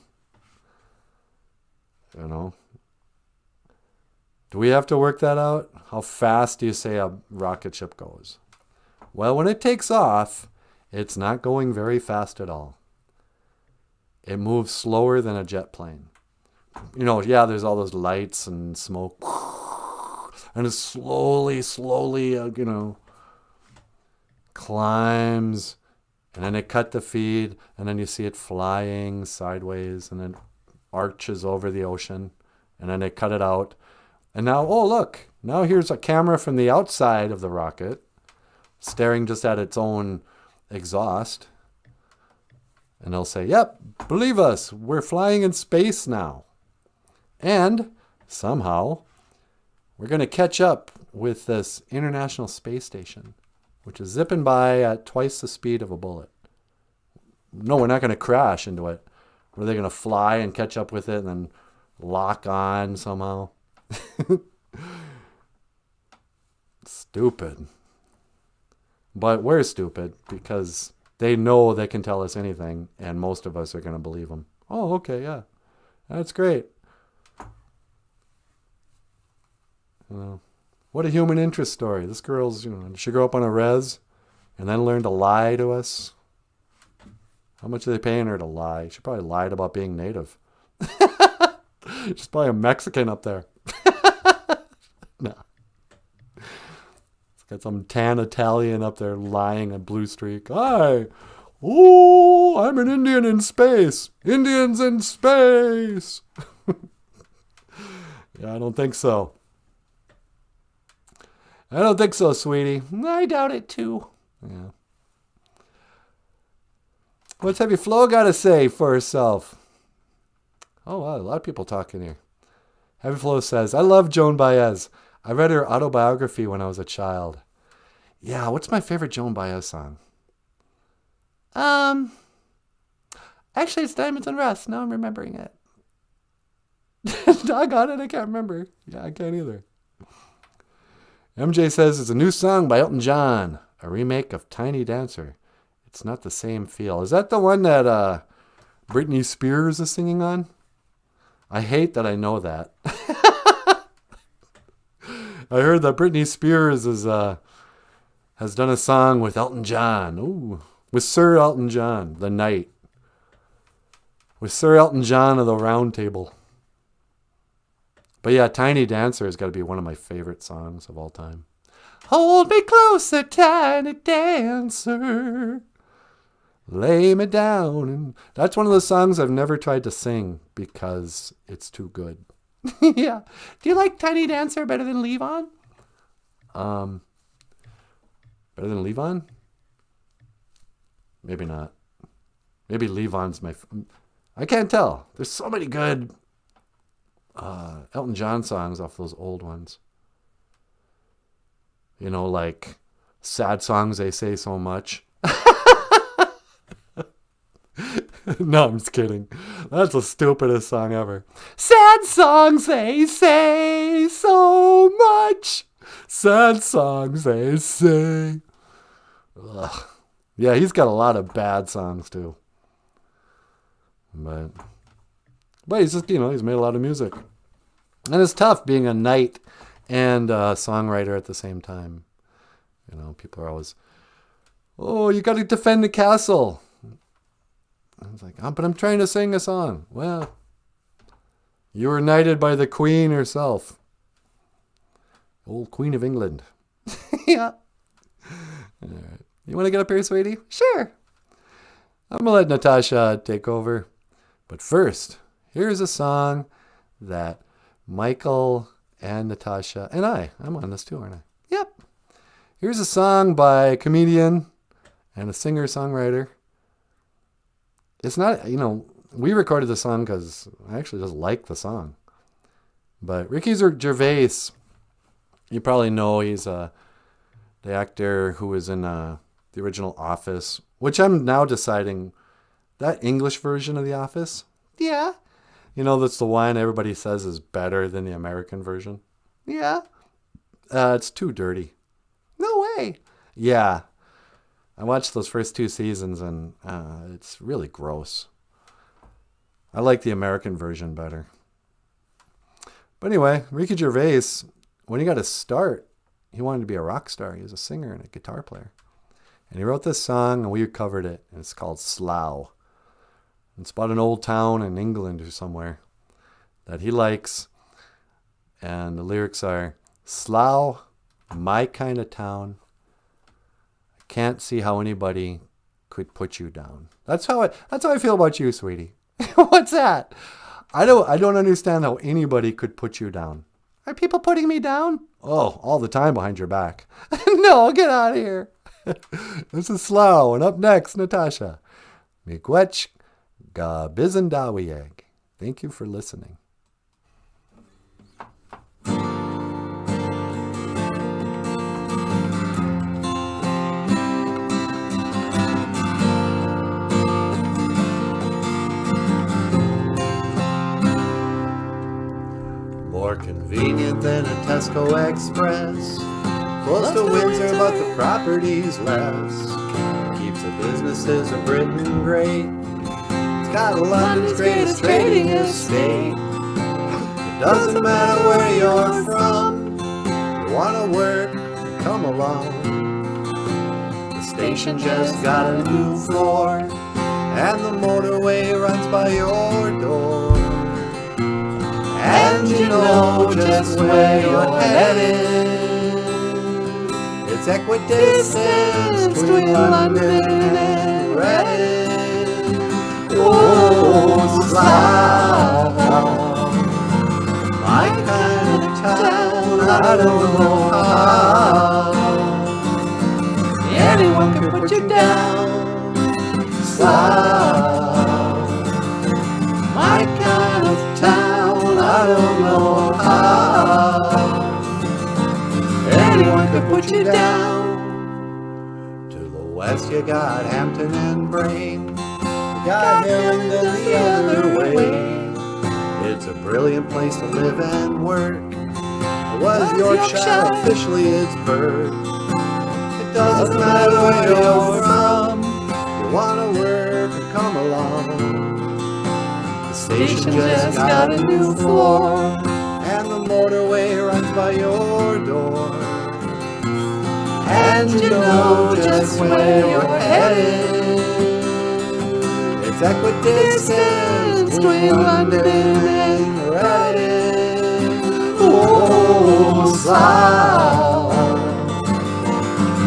Speaker 4: Do we have to work that out? How fast do you say a rocket ship goes? Well, when it takes off, it's not going very fast at all. It moves slower than a jet plane. You know, yeah, there's all those lights and smoke. And it slowly, climbs. And then it cut the feed. And then you see it flying sideways. And then arches over the ocean. And then they cut it out. And now, oh, look. Now here's a camera from the outside of the rocket. Staring just at its own exhaust. And they'll say, yep, believe us, we're flying in space now. And somehow, we're going to catch up with this International Space Station, which is zipping by at twice the speed of a bullet. No, we're not going to crash into it. Are they going to fly and catch up with it and then lock on somehow? Stupid. But we're stupid because they know they can tell us anything, and most of us are going to believe them. Oh, okay, yeah. That's great. What a human interest story. This girl's, she grew up on a res and then learned to lie to us. How much are they paying her to lie? She probably lied about being native. She's probably a Mexican up there. No. Got some tan Italian up there lying a blue streak. Hi. Oh, I'm an Indian in space. Indians in space. Yeah, I don't think so. I don't think so, sweetie. I doubt it too. Yeah. What's Heavy Flo got to say for herself? Oh, wow, a lot of people talking here. Heavy Flo says, I love Joan Baez. I read her autobiography when I was a child. Yeah, what's my favorite Joan Baez song? Actually, it's Diamonds and Rust. Now I'm remembering it. Doggone it, I can't remember. Yeah, I can't either. MJ says it's a new song by Elton John, a remake of Tiny Dancer. It's not the same feel. Is that the one that Britney Spears is singing on? I hate that I know that. I heard that Britney Spears has done a song with Elton John. Ooh, with Sir Elton John, The Night. With Sir Elton John of the Round Table. But yeah, Tiny Dancer has got to be one of my favorite songs of all time. Hold me closer, tiny dancer. Lay me down. And that's one of the songs I've never tried to sing because it's too good. Yeah. Do you like Tiny Dancer better than Leave On? Better than Leave On? Maybe not. Maybe Leave On's my... I can't tell. There's so many good Elton John songs off those old ones. You know, like Sad Songs They Say So Much. No, I'm just kidding. That's the stupidest song ever. Sad songs they say so much. Sad songs they say. Ugh. Yeah, he's got a lot of bad songs too. But he's just, he's made a lot of music. And it's tough being a knight and a songwriter at the same time. People are always, oh, you got to defend the castle. I was like, but I'm trying to sing a song. Well, you were knighted by the Queen herself. Old Queen of England. Yeah. All right. You want to get up here, sweetie? Sure. I'm going to let Natasha take over. But first, here's a song that Michael and Natasha and I'm on this too, aren't I? Yep. Here's a song by a comedian and a singer-songwriter. It's not, we recorded the song because I actually just like the song. But Ricky Gervais, you probably know he's the actor who was in the original Office, which I'm now deciding, that English version of The Office, yeah. That's the one everybody says is better than the American version. Yeah. It's too dirty. No way. Yeah. I watched those first 2 seasons and it's really gross. I like the American version better. But anyway, Ricky Gervais, when he got his start, he wanted to be a rock star. He was a singer and a guitar player. And he wrote this song, and we covered it. And it's called Slough. It's about an old town in England or somewhere that he likes. And the lyrics are, Slough, my kind of town. I can't see how anybody could put you down. That's how I feel about you, sweetie. What's that? I don't understand how anybody could put you down. Are people putting me down? Oh, all the time behind your back. No, get out of here. This is Slough, and up next, Natasha. Miigwech ga bizendawieg. Thank you for listening. More convenient than a Tesco Express. Close to Windsor, but the property's less. Keeps the businesses of Britain great. It's got London's greatest trading estate. It doesn't matter where you're from. You wanna work, come along. The station just got a new floor, and the motorway runs by your door. And you know just where you're headed. It's equidistant between London and Reading. Oh, Slough, my kind of town, I don't know how anyone can put you down. Slough, my kind of town, I don't know how anyone could put you down. To the west you got Hampton and Brain. You got Harrington the other way. It's a brilliant place to live and work. It was Yorkshire, officially its birth. It doesn't matter where you're from. You wanna work and come along. The station just got a new floor, and the motorway runs by your door. And you know just where you're headed. It's equidistant between London and Reading. Oh, Slough,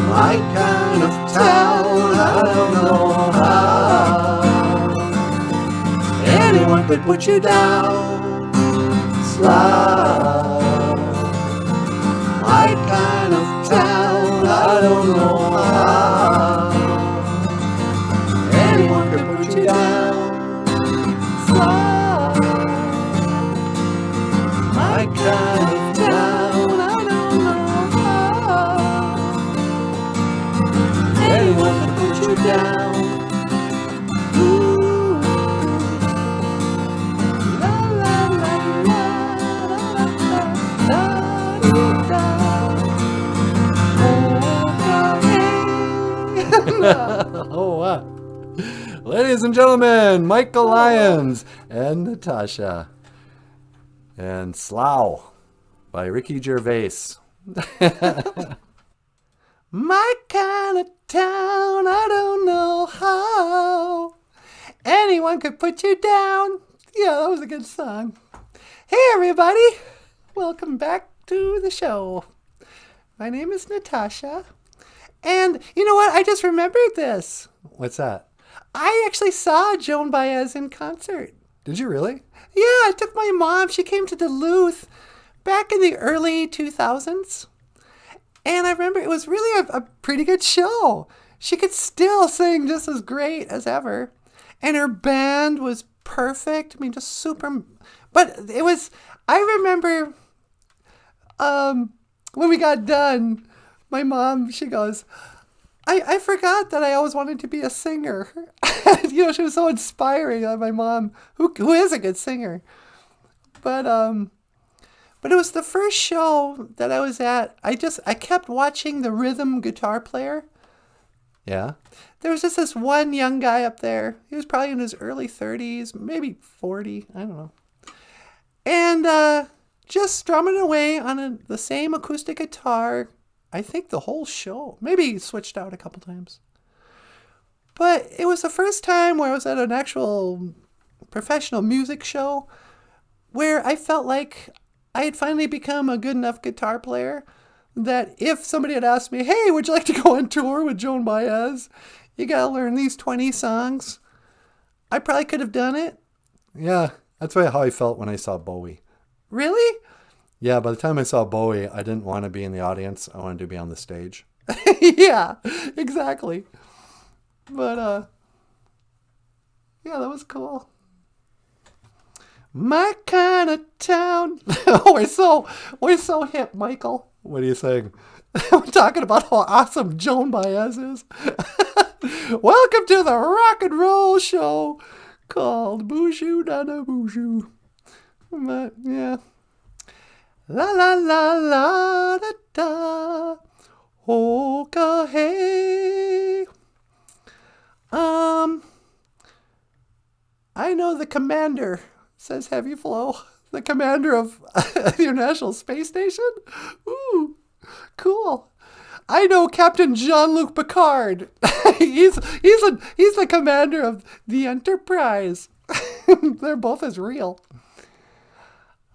Speaker 4: my kind of town, I don't know how anyone could put you down. Slough, my kind of town, I don't know how anyone could put you down. Slough, my kind of town, I don't know how anyone could put you down. Ooh, la la la la la la la. Oh, wow. Ladies and gentlemen, Michael Lyons and Natasha. And Slough by Ricky Gervais. My kind of town, I don't know how anyone could put you down. Yeah, that was a good song. Hey, everybody. Welcome back to the show. My name is Natasha. And you know what? I just remembered this. What's that? I actually saw Joan Baez in concert. Did you really? Yeah, I took my mom. She came to Duluth back in the early 2000s. And I remember it was really a pretty good show. She could still sing just as great as ever. And her band was perfect. I mean, just super. But it was, I remember when we got done, my mom, she goes, I forgot that I always wanted to be a singer. You know, she was so inspiring. My mom, who is a good singer. But it was the first show that I was at. I kept watching the rhythm guitar player. Yeah. There was just this one young guy up there. He was probably in his early 30s, maybe 40. I don't know. And
Speaker 2: just strumming away on the same acoustic guitar. I think the whole show. Maybe he switched out a couple times. But it was the first time where I was at an actual professional music show where I felt like I had finally become a good enough guitar player that if somebody had asked me, hey, would you like to go on tour with Joan Baez? You got to learn these 20 songs. I probably could have done it.
Speaker 4: Yeah, that's how I felt when I saw Bowie.
Speaker 2: Really?
Speaker 4: Yeah, by the time I saw Bowie, I didn't want to be in the audience. I wanted to be on the stage.
Speaker 2: Yeah, exactly. But, yeah, that was cool. My kind of town. we're so hip, Michael.
Speaker 4: What are you saying?
Speaker 2: We're talking about how awesome Joan Baez is. Welcome to the rock and roll show called BOOZHOO NANABOOZHOO. But, yeah. La la la la da da. Hoka hey. I know the commander, says Heavy Flow. The commander of the International Space Station? Ooh, cool. I know Captain Jean-Luc Picard. he's the commander of the Enterprise. They're both as real.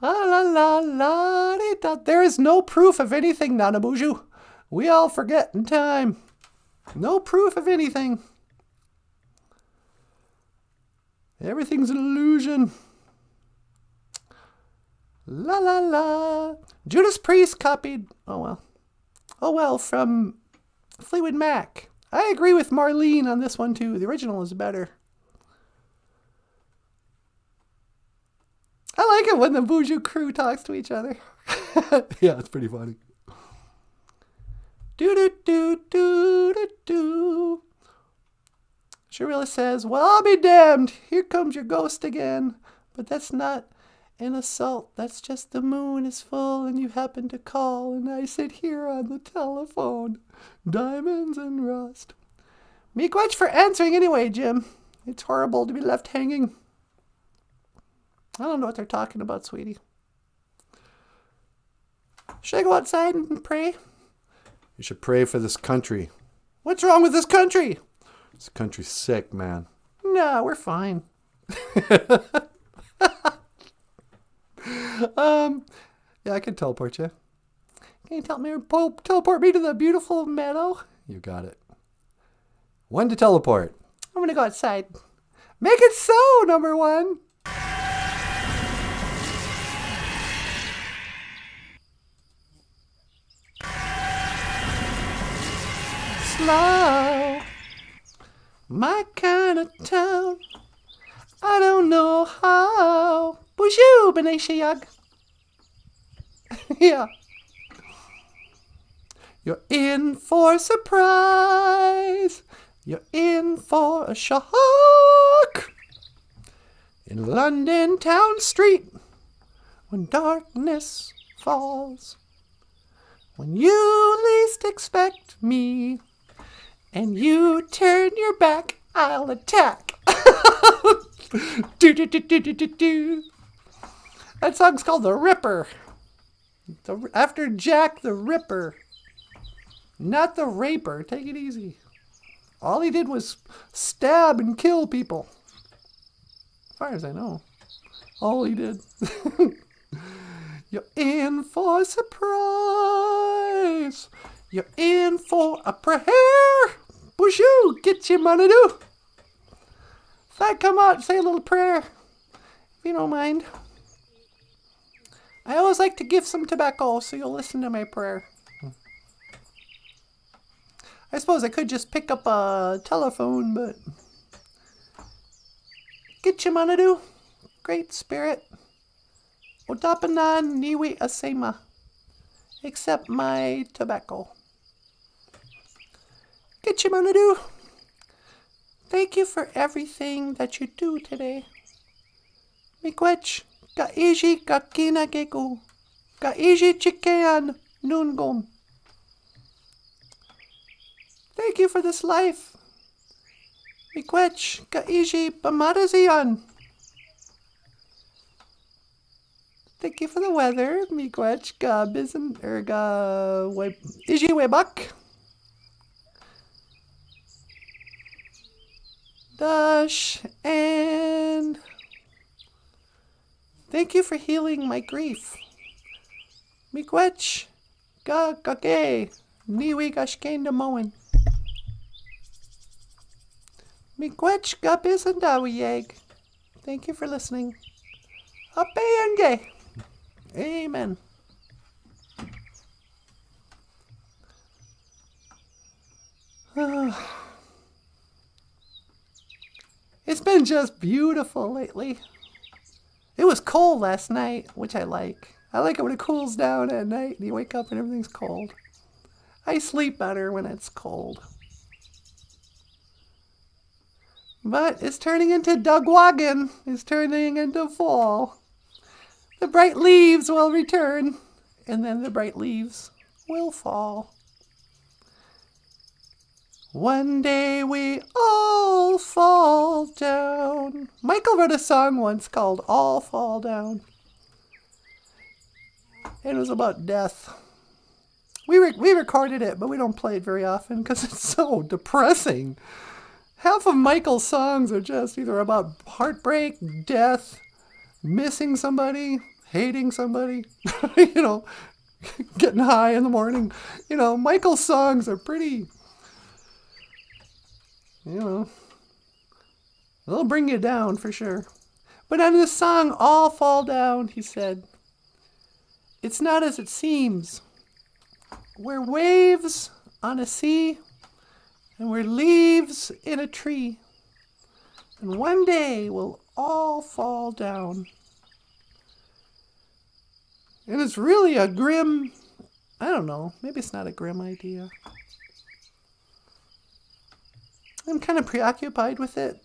Speaker 2: La la la la da. There is no proof of anything, NanaBOOZHOO. We all forget in time. No proof of anything. Everything's an illusion. La la la. Judas Priest copied. Oh well, from Fleetwood Mac. I agree with Marlene on this one too. The original is better. I like it when the BOOZHOO crew talks to each other.
Speaker 4: Yeah, it's pretty funny.
Speaker 2: Do do do do do do. Sharilla says, well, I'll be damned. Here comes your ghost again. But that's not an assault. That's just the moon is full and you happen to call. And I sit here on the telephone. Diamonds and rust. Miigwech for answering anyway, Jim. It's horrible to be left hanging. I don't know what they're talking about, sweetie. Should I go outside and pray?
Speaker 4: You should pray for this country.
Speaker 2: What's wrong with this country?
Speaker 4: This country's sick, man.
Speaker 2: No, we're fine.
Speaker 4: Yeah, I can teleport you.
Speaker 2: Can you teleport me to the beautiful meadow?
Speaker 4: You got it. When to teleport?
Speaker 2: I'm going to go outside. Make it so, number one. Slow. My kind of town. I don't know how. BOOZHOO, Beneshiyag. Yeah. You're in for a surprise. You're in for a shock. In London town street, when darkness falls, when you least expect me, and you turn your back, I'll attack. Do, do, do, do, do, do, do. That song's called The Ripper. After Jack the Ripper. Not the Raper. Take it easy. All he did was stab and kill people. As far as I know. All he did. You're in for a surprise. You're in for a prayer. BOOZHOO, get your money do. If I come out and say a little prayer, if you don't mind. I always like to give some tobacco, so you'll listen to my prayer. I suppose I could just pick up a telephone, but... Get your money do. Great Spirit. Otapanan niwi asema. Accept my tobacco. Get your money do. Thank you for everything that you do today. Miigwech, kaiji kakina geku, kaiji chikean nungom. Thank you for this life. Miigwech, kaiji pamarazian. Thank you for the weather. Miigwech ga bisan ga ijiwe bak. Dash and thank you for healing my grief. Miigwech ga gage niwi gashkenda moen. Miigwech ga bisan dawiyeg. Thank you for listening. Apeyenge. Amen. It's been just beautiful lately. It was cold last night, which I like. I like it when it cools down at night and you wake up and everything's cold. I sleep better when it's cold. But it's turning into Dugwagon. It's turning into fall. The bright leaves will return, and then the bright leaves will fall. One day we all fall down. Michael wrote a song once called All Fall Down. And it was about death. We recorded it, but we don't play it very often because it's so depressing. Half of Michael's songs are just either about heartbreak, death, missing somebody, hating somebody, getting high in the morning. Michael's songs are pretty, they'll bring you down for sure. But on this song, All Fall Down, he said, it's not as it seems. We're waves on a sea, and we're leaves in a tree. And one day we'll all fall down. And it's really a grim, I don't know, maybe it's not a grim idea. I'm kind of preoccupied with it.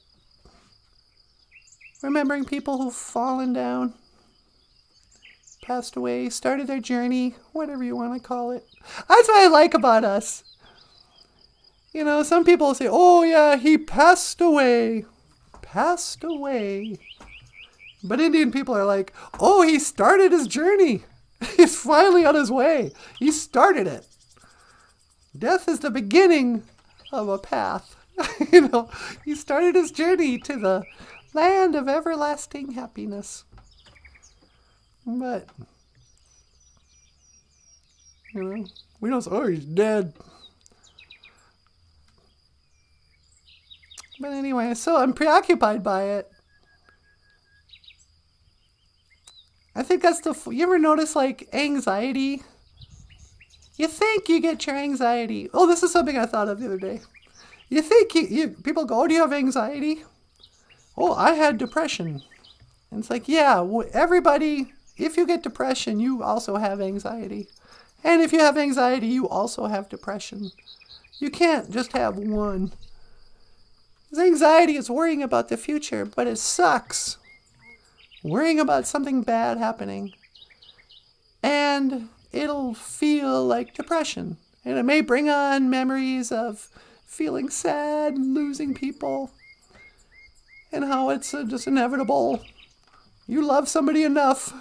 Speaker 2: Remembering people who've fallen down, passed away, started their journey, whatever you want to call it. That's what I like about us. Some people say, oh yeah, he passed away. Passed away. But Indian people are like, oh, he started his journey. He's finally on his way. He started it. Death is the beginning of a path. He started his journey to the land of everlasting happiness. But, we don't say, oh, he's dead. But anyway, so I'm preoccupied by it. I think that's you ever notice anxiety? You think you get your anxiety. Oh, this is something I thought of the other day. You think people go, oh, do you have anxiety? Oh, I had depression. And it's like, yeah, everybody, if you get depression, you also have anxiety. And if you have anxiety, you also have depression. You can't just have one. Because anxiety is worrying about the future, but it sucks. Worrying about something bad happening. And it'll feel like depression. And it may bring on memories of feeling sad, losing people, and how it's just inevitable. You love somebody enough,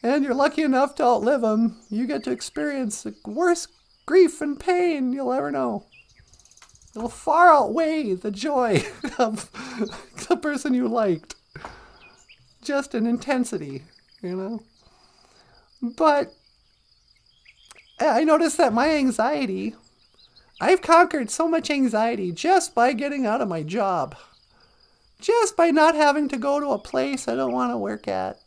Speaker 2: and you're lucky enough to outlive them, you get to experience the worst grief and pain you'll ever know. It'll far outweigh the joy of the person you liked. Just in intensity, But I noticed that my anxiety, I've conquered so much anxiety just by getting out of my job. Just by not having to go to a place I don't want to work at.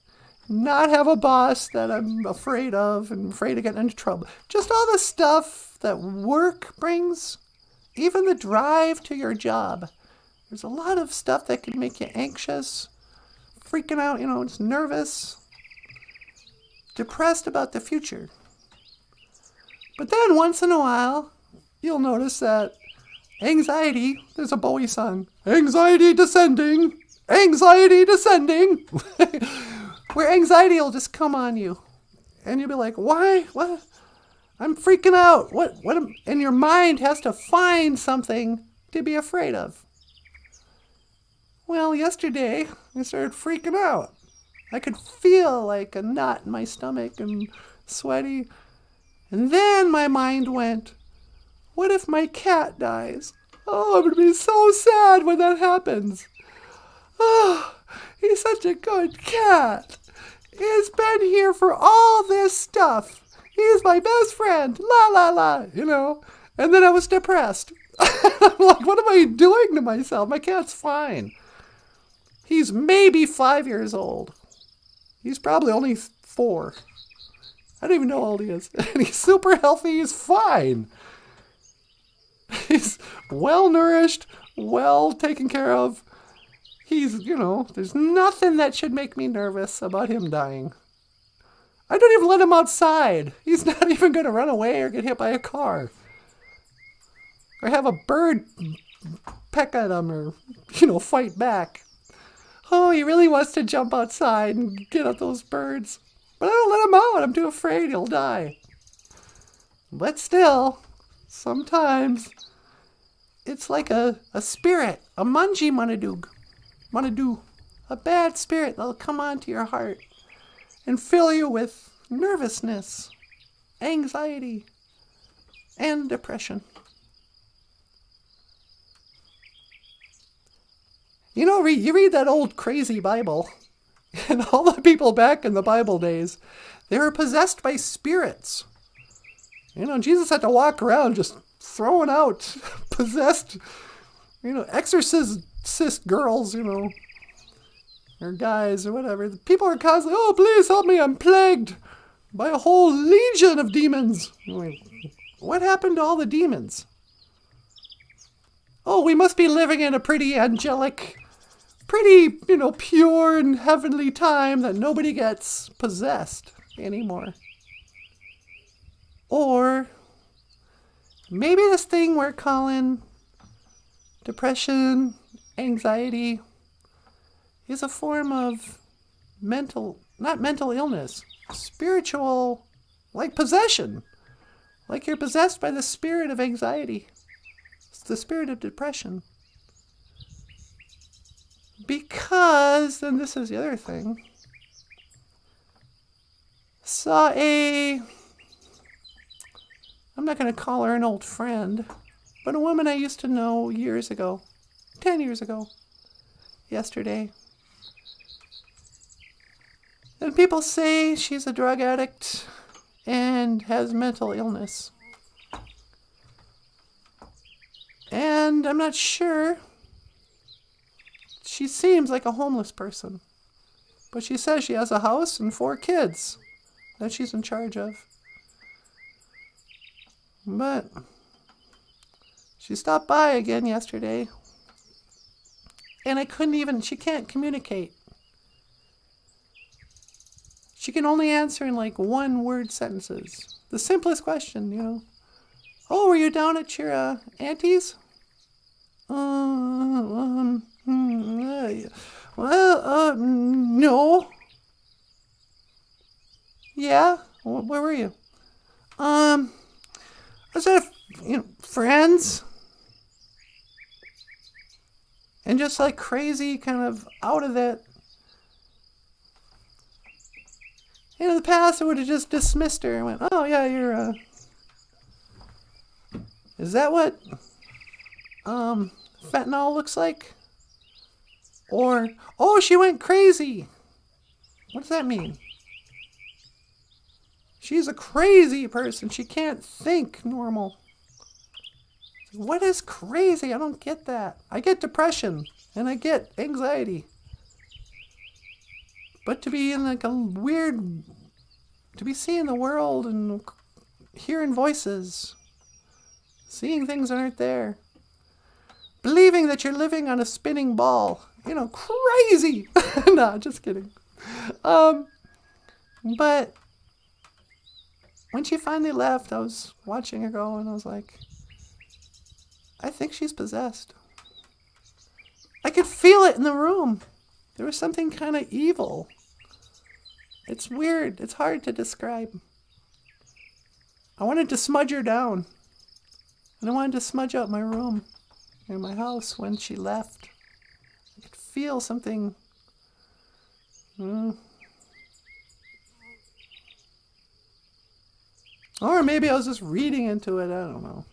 Speaker 2: Not have a boss that I'm afraid of and afraid of getting into trouble. Just all the stuff that work brings. Even the drive to your job. There's a lot of stuff that can make you anxious, freaking out, just nervous, depressed about the future. But then once in a while, you'll notice that anxiety, there's a Bowie song, anxiety descending, where anxiety will just come on you. And you'll be like, why? What? I'm freaking out. And your mind has to find something to be afraid of. Well, yesterday, I started freaking out. I could feel like a knot in my stomach and sweaty. And then my mind went, what if my cat dies? Oh, I'm going to be so sad when that happens. Oh, he's such a good cat. He's been here for all this stuff. He's my best friend. La, la, la, you know. And then I was depressed. I'm like, what am I doing to myself? My cat's fine. He's maybe 5 years old. He's probably only 4. I don't even know how old he is. And he's super healthy. He's fine. He's well nourished, well taken care of. He's, there's nothing that should make me nervous about him dying. I don't even let him outside. He's not even going to run away or get hit by a car. Or have a bird peck at him or, fight back. Oh, he really wants to jump outside and get at those birds. But I don't let him out. I'm too afraid he'll die. But still, sometimes it's like a spirit, a manji manadu, a bad spirit that'll come onto your heart and fill you with nervousness, anxiety, and depression. You read that old crazy Bible, and all the people back in the Bible days, they were possessed by spirits. Jesus had to walk around just throwing out possessed, exorcist girls, or guys or whatever. The people are constantly, oh, please help me, I'm plagued by a whole legion of demons. What happened to all the demons? Oh, we must be living in a pretty angelic, pretty, pure and heavenly time that nobody gets possessed anymore. Or maybe this thing we're calling depression, anxiety, is a form of not mental illness, spiritual, like possession. Like you're possessed by the spirit of anxiety. It's the spirit of depression. Because, and this is the other thing, I'm not going to call her an old friend, but a woman I used to know years ago, 10 years ago, yesterday. And people say she's a drug addict and has mental illness. And I'm not sure. She seems like a homeless person. But she says she has a house and 4 kids that she's in charge of. But she stopped by again yesterday. And she can't communicate. She can only answer in like 1-word sentences. The simplest question, Oh, were you down at your auntie's? No. Yeah? Where were you? I was at friends. And just like crazy, kind of out of it. In the past, I would have just dismissed her and went, oh yeah, you're, is that what, fentanyl looks like? Or, oh, she went crazy. What does that mean? She's a crazy person. She can't think normal. What is crazy? I don't get that. I get depression and I get anxiety. But to be in like a weird, to be seeing the world and hearing voices, seeing things that aren't there, believing that you're living on a spinning ball, crazy. No, just kidding. But when she finally left, I was watching her go and I was like, I think she's possessed. I could feel it in the room. There was something kind of evil. It's weird. It's hard to describe. I wanted to smudge her down. And I wanted to smudge out my room in my house when she left. I could feel something Or maybe I was just reading into it. I don't know.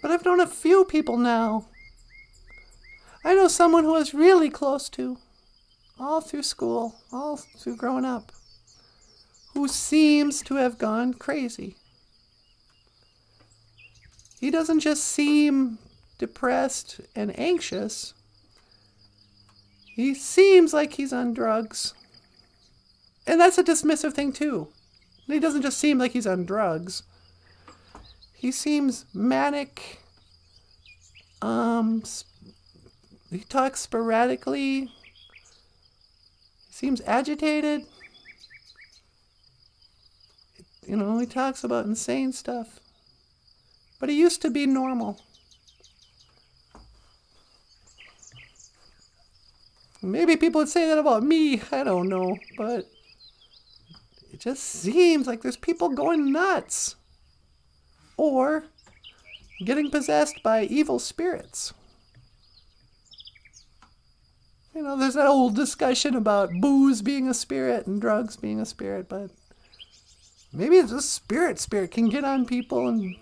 Speaker 2: But I've known a few people now. I know someone who I was really close to, all through school, all through growing up, who seems to have gone crazy. He doesn't just seem depressed and anxious. He seems like he's on drugs. And that's a dismissive thing too. He doesn't just seem like he's on drugs. He seems manic. He talks sporadically. He seems agitated. You know, he talks about insane stuff. But he used to be normal. Maybe people would say that about me. I don't know. But it just seems like there's people going nuts. Or getting possessed by evil spirits. You know, there's that old discussion about booze being a spirit and drugs being a spirit, but maybe it's a spirit can get on people and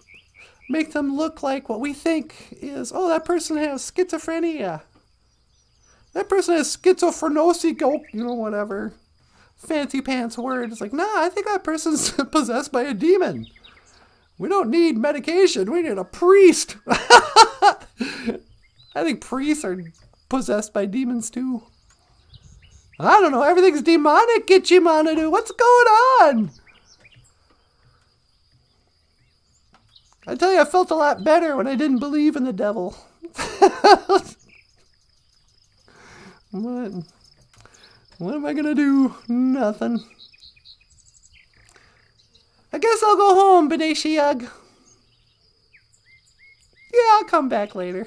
Speaker 2: make them look like what we think is, oh, that person has schizophrenia. That person has schizophrenosis, you know, whatever. Fancy pants word. It's like, nah, I think that person's possessed by a demon. We don't need medication. We need a priest. I think priests are possessed by demons too. I don't know. Everything's demonic, Gitchimanadu. What's going on? I tell you, I felt a lot better when I didn't believe in the devil. What am I going to do? Nothing. I guess I'll go home, Beneshiyug. Yeah, I'll come back later.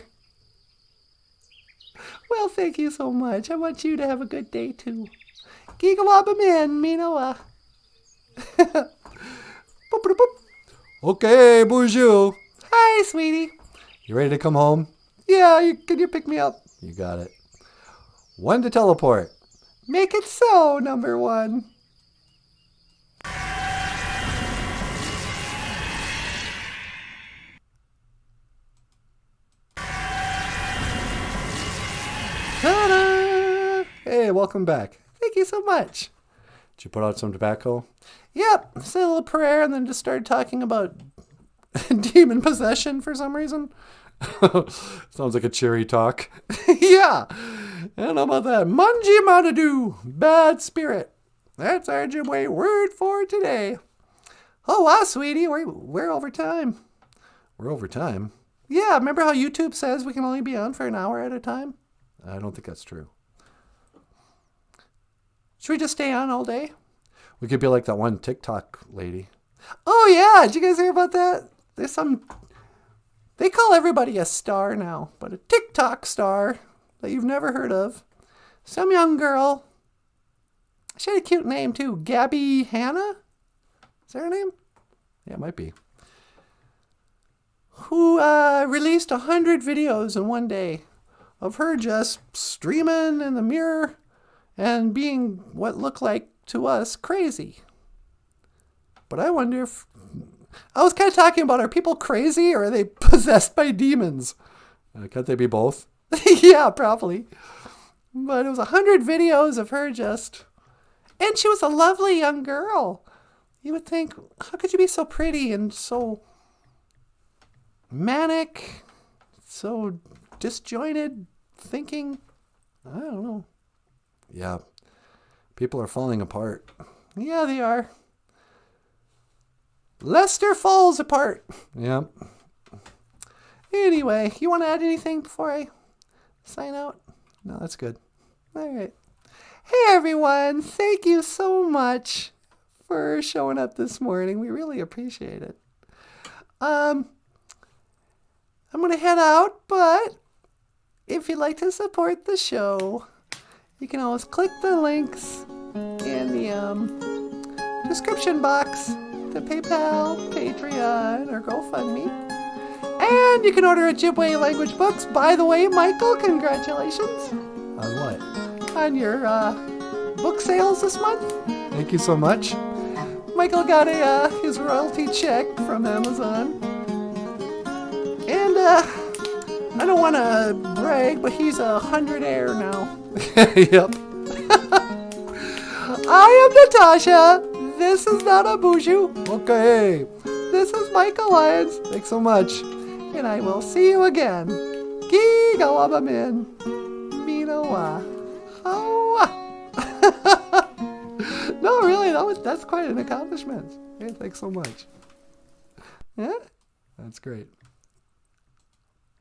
Speaker 2: Well, thank you so much. I want you to have a good day, too. Gigawabaman, Minoa.
Speaker 4: Okay, BOOZHOO.
Speaker 2: Hi, sweetie.
Speaker 4: You ready to come home?
Speaker 2: Yeah, can you pick me up?
Speaker 4: You got it. When to teleport?
Speaker 2: Make it so, number one. Ta-da!
Speaker 4: Hey, welcome back.
Speaker 2: Thank you so much.
Speaker 4: Did you put out some tobacco?
Speaker 2: Yep, said a little prayer and then just started talking about demon possession for some reason.
Speaker 4: Sounds like a cheery talk.
Speaker 2: Yeah, I don't know about that. Munji Manadu, bad spirit. That's our Ojibwe word for today. Oh, wow, sweetie, we're over time.
Speaker 4: We're over time.
Speaker 2: Yeah, remember how YouTube says we can only be on for an hour at a time?
Speaker 4: I don't think that's true.
Speaker 2: Should we just stay on all day?
Speaker 4: We could be like that one TikTok lady.
Speaker 2: Oh, yeah. Did you guys hear about that? They call everybody a star now, but a TikTok star that you've never heard of. Some young girl. She had a cute name, too. Gabby Hanna? Is that her name?
Speaker 4: Yeah, it might be.
Speaker 2: Who released 100 videos in one day of her just streaming in the mirror and being what looked like to us crazy. But I wonder if... I was kind of talking about, are people crazy or are they possessed by demons?
Speaker 4: Can't they be both?
Speaker 2: Yeah, probably. But it was 100 videos of her just... And she was a lovely young girl. You would think, how could you be so pretty and so manic, so disjointed thinking? I don't know.
Speaker 4: Yeah. People are falling apart.
Speaker 2: Yeah, they are. Lester falls apart.
Speaker 4: Yeah.
Speaker 2: Anyway, you want to add anything before I sign out?
Speaker 4: No, that's good.
Speaker 2: All right. Hey, everyone. Thank you so much for showing up this morning. We really appreciate it. I'm going to head out, but if you'd like to support the show, you can always click the links in the description box to PayPal, Patreon, or GoFundMe. And you can order Ojibwe language books. By the way, Michael, congratulations
Speaker 4: On what?
Speaker 2: on your book sales this month.
Speaker 4: Thank you so much.
Speaker 2: Michael got his royalty check from Amazon. And I don't want to brag, but he's 100 now.
Speaker 4: Yep.
Speaker 2: I am Natasha. This is NANABOOZHOO.
Speaker 4: Okay.
Speaker 2: This is Michael Lyons.
Speaker 4: Thanks so much.
Speaker 2: And I will see you again. Gigawabamin. Minawa. No, really, that's quite an accomplishment.
Speaker 4: Hey, thanks so much.
Speaker 2: Yeah?
Speaker 4: That's great.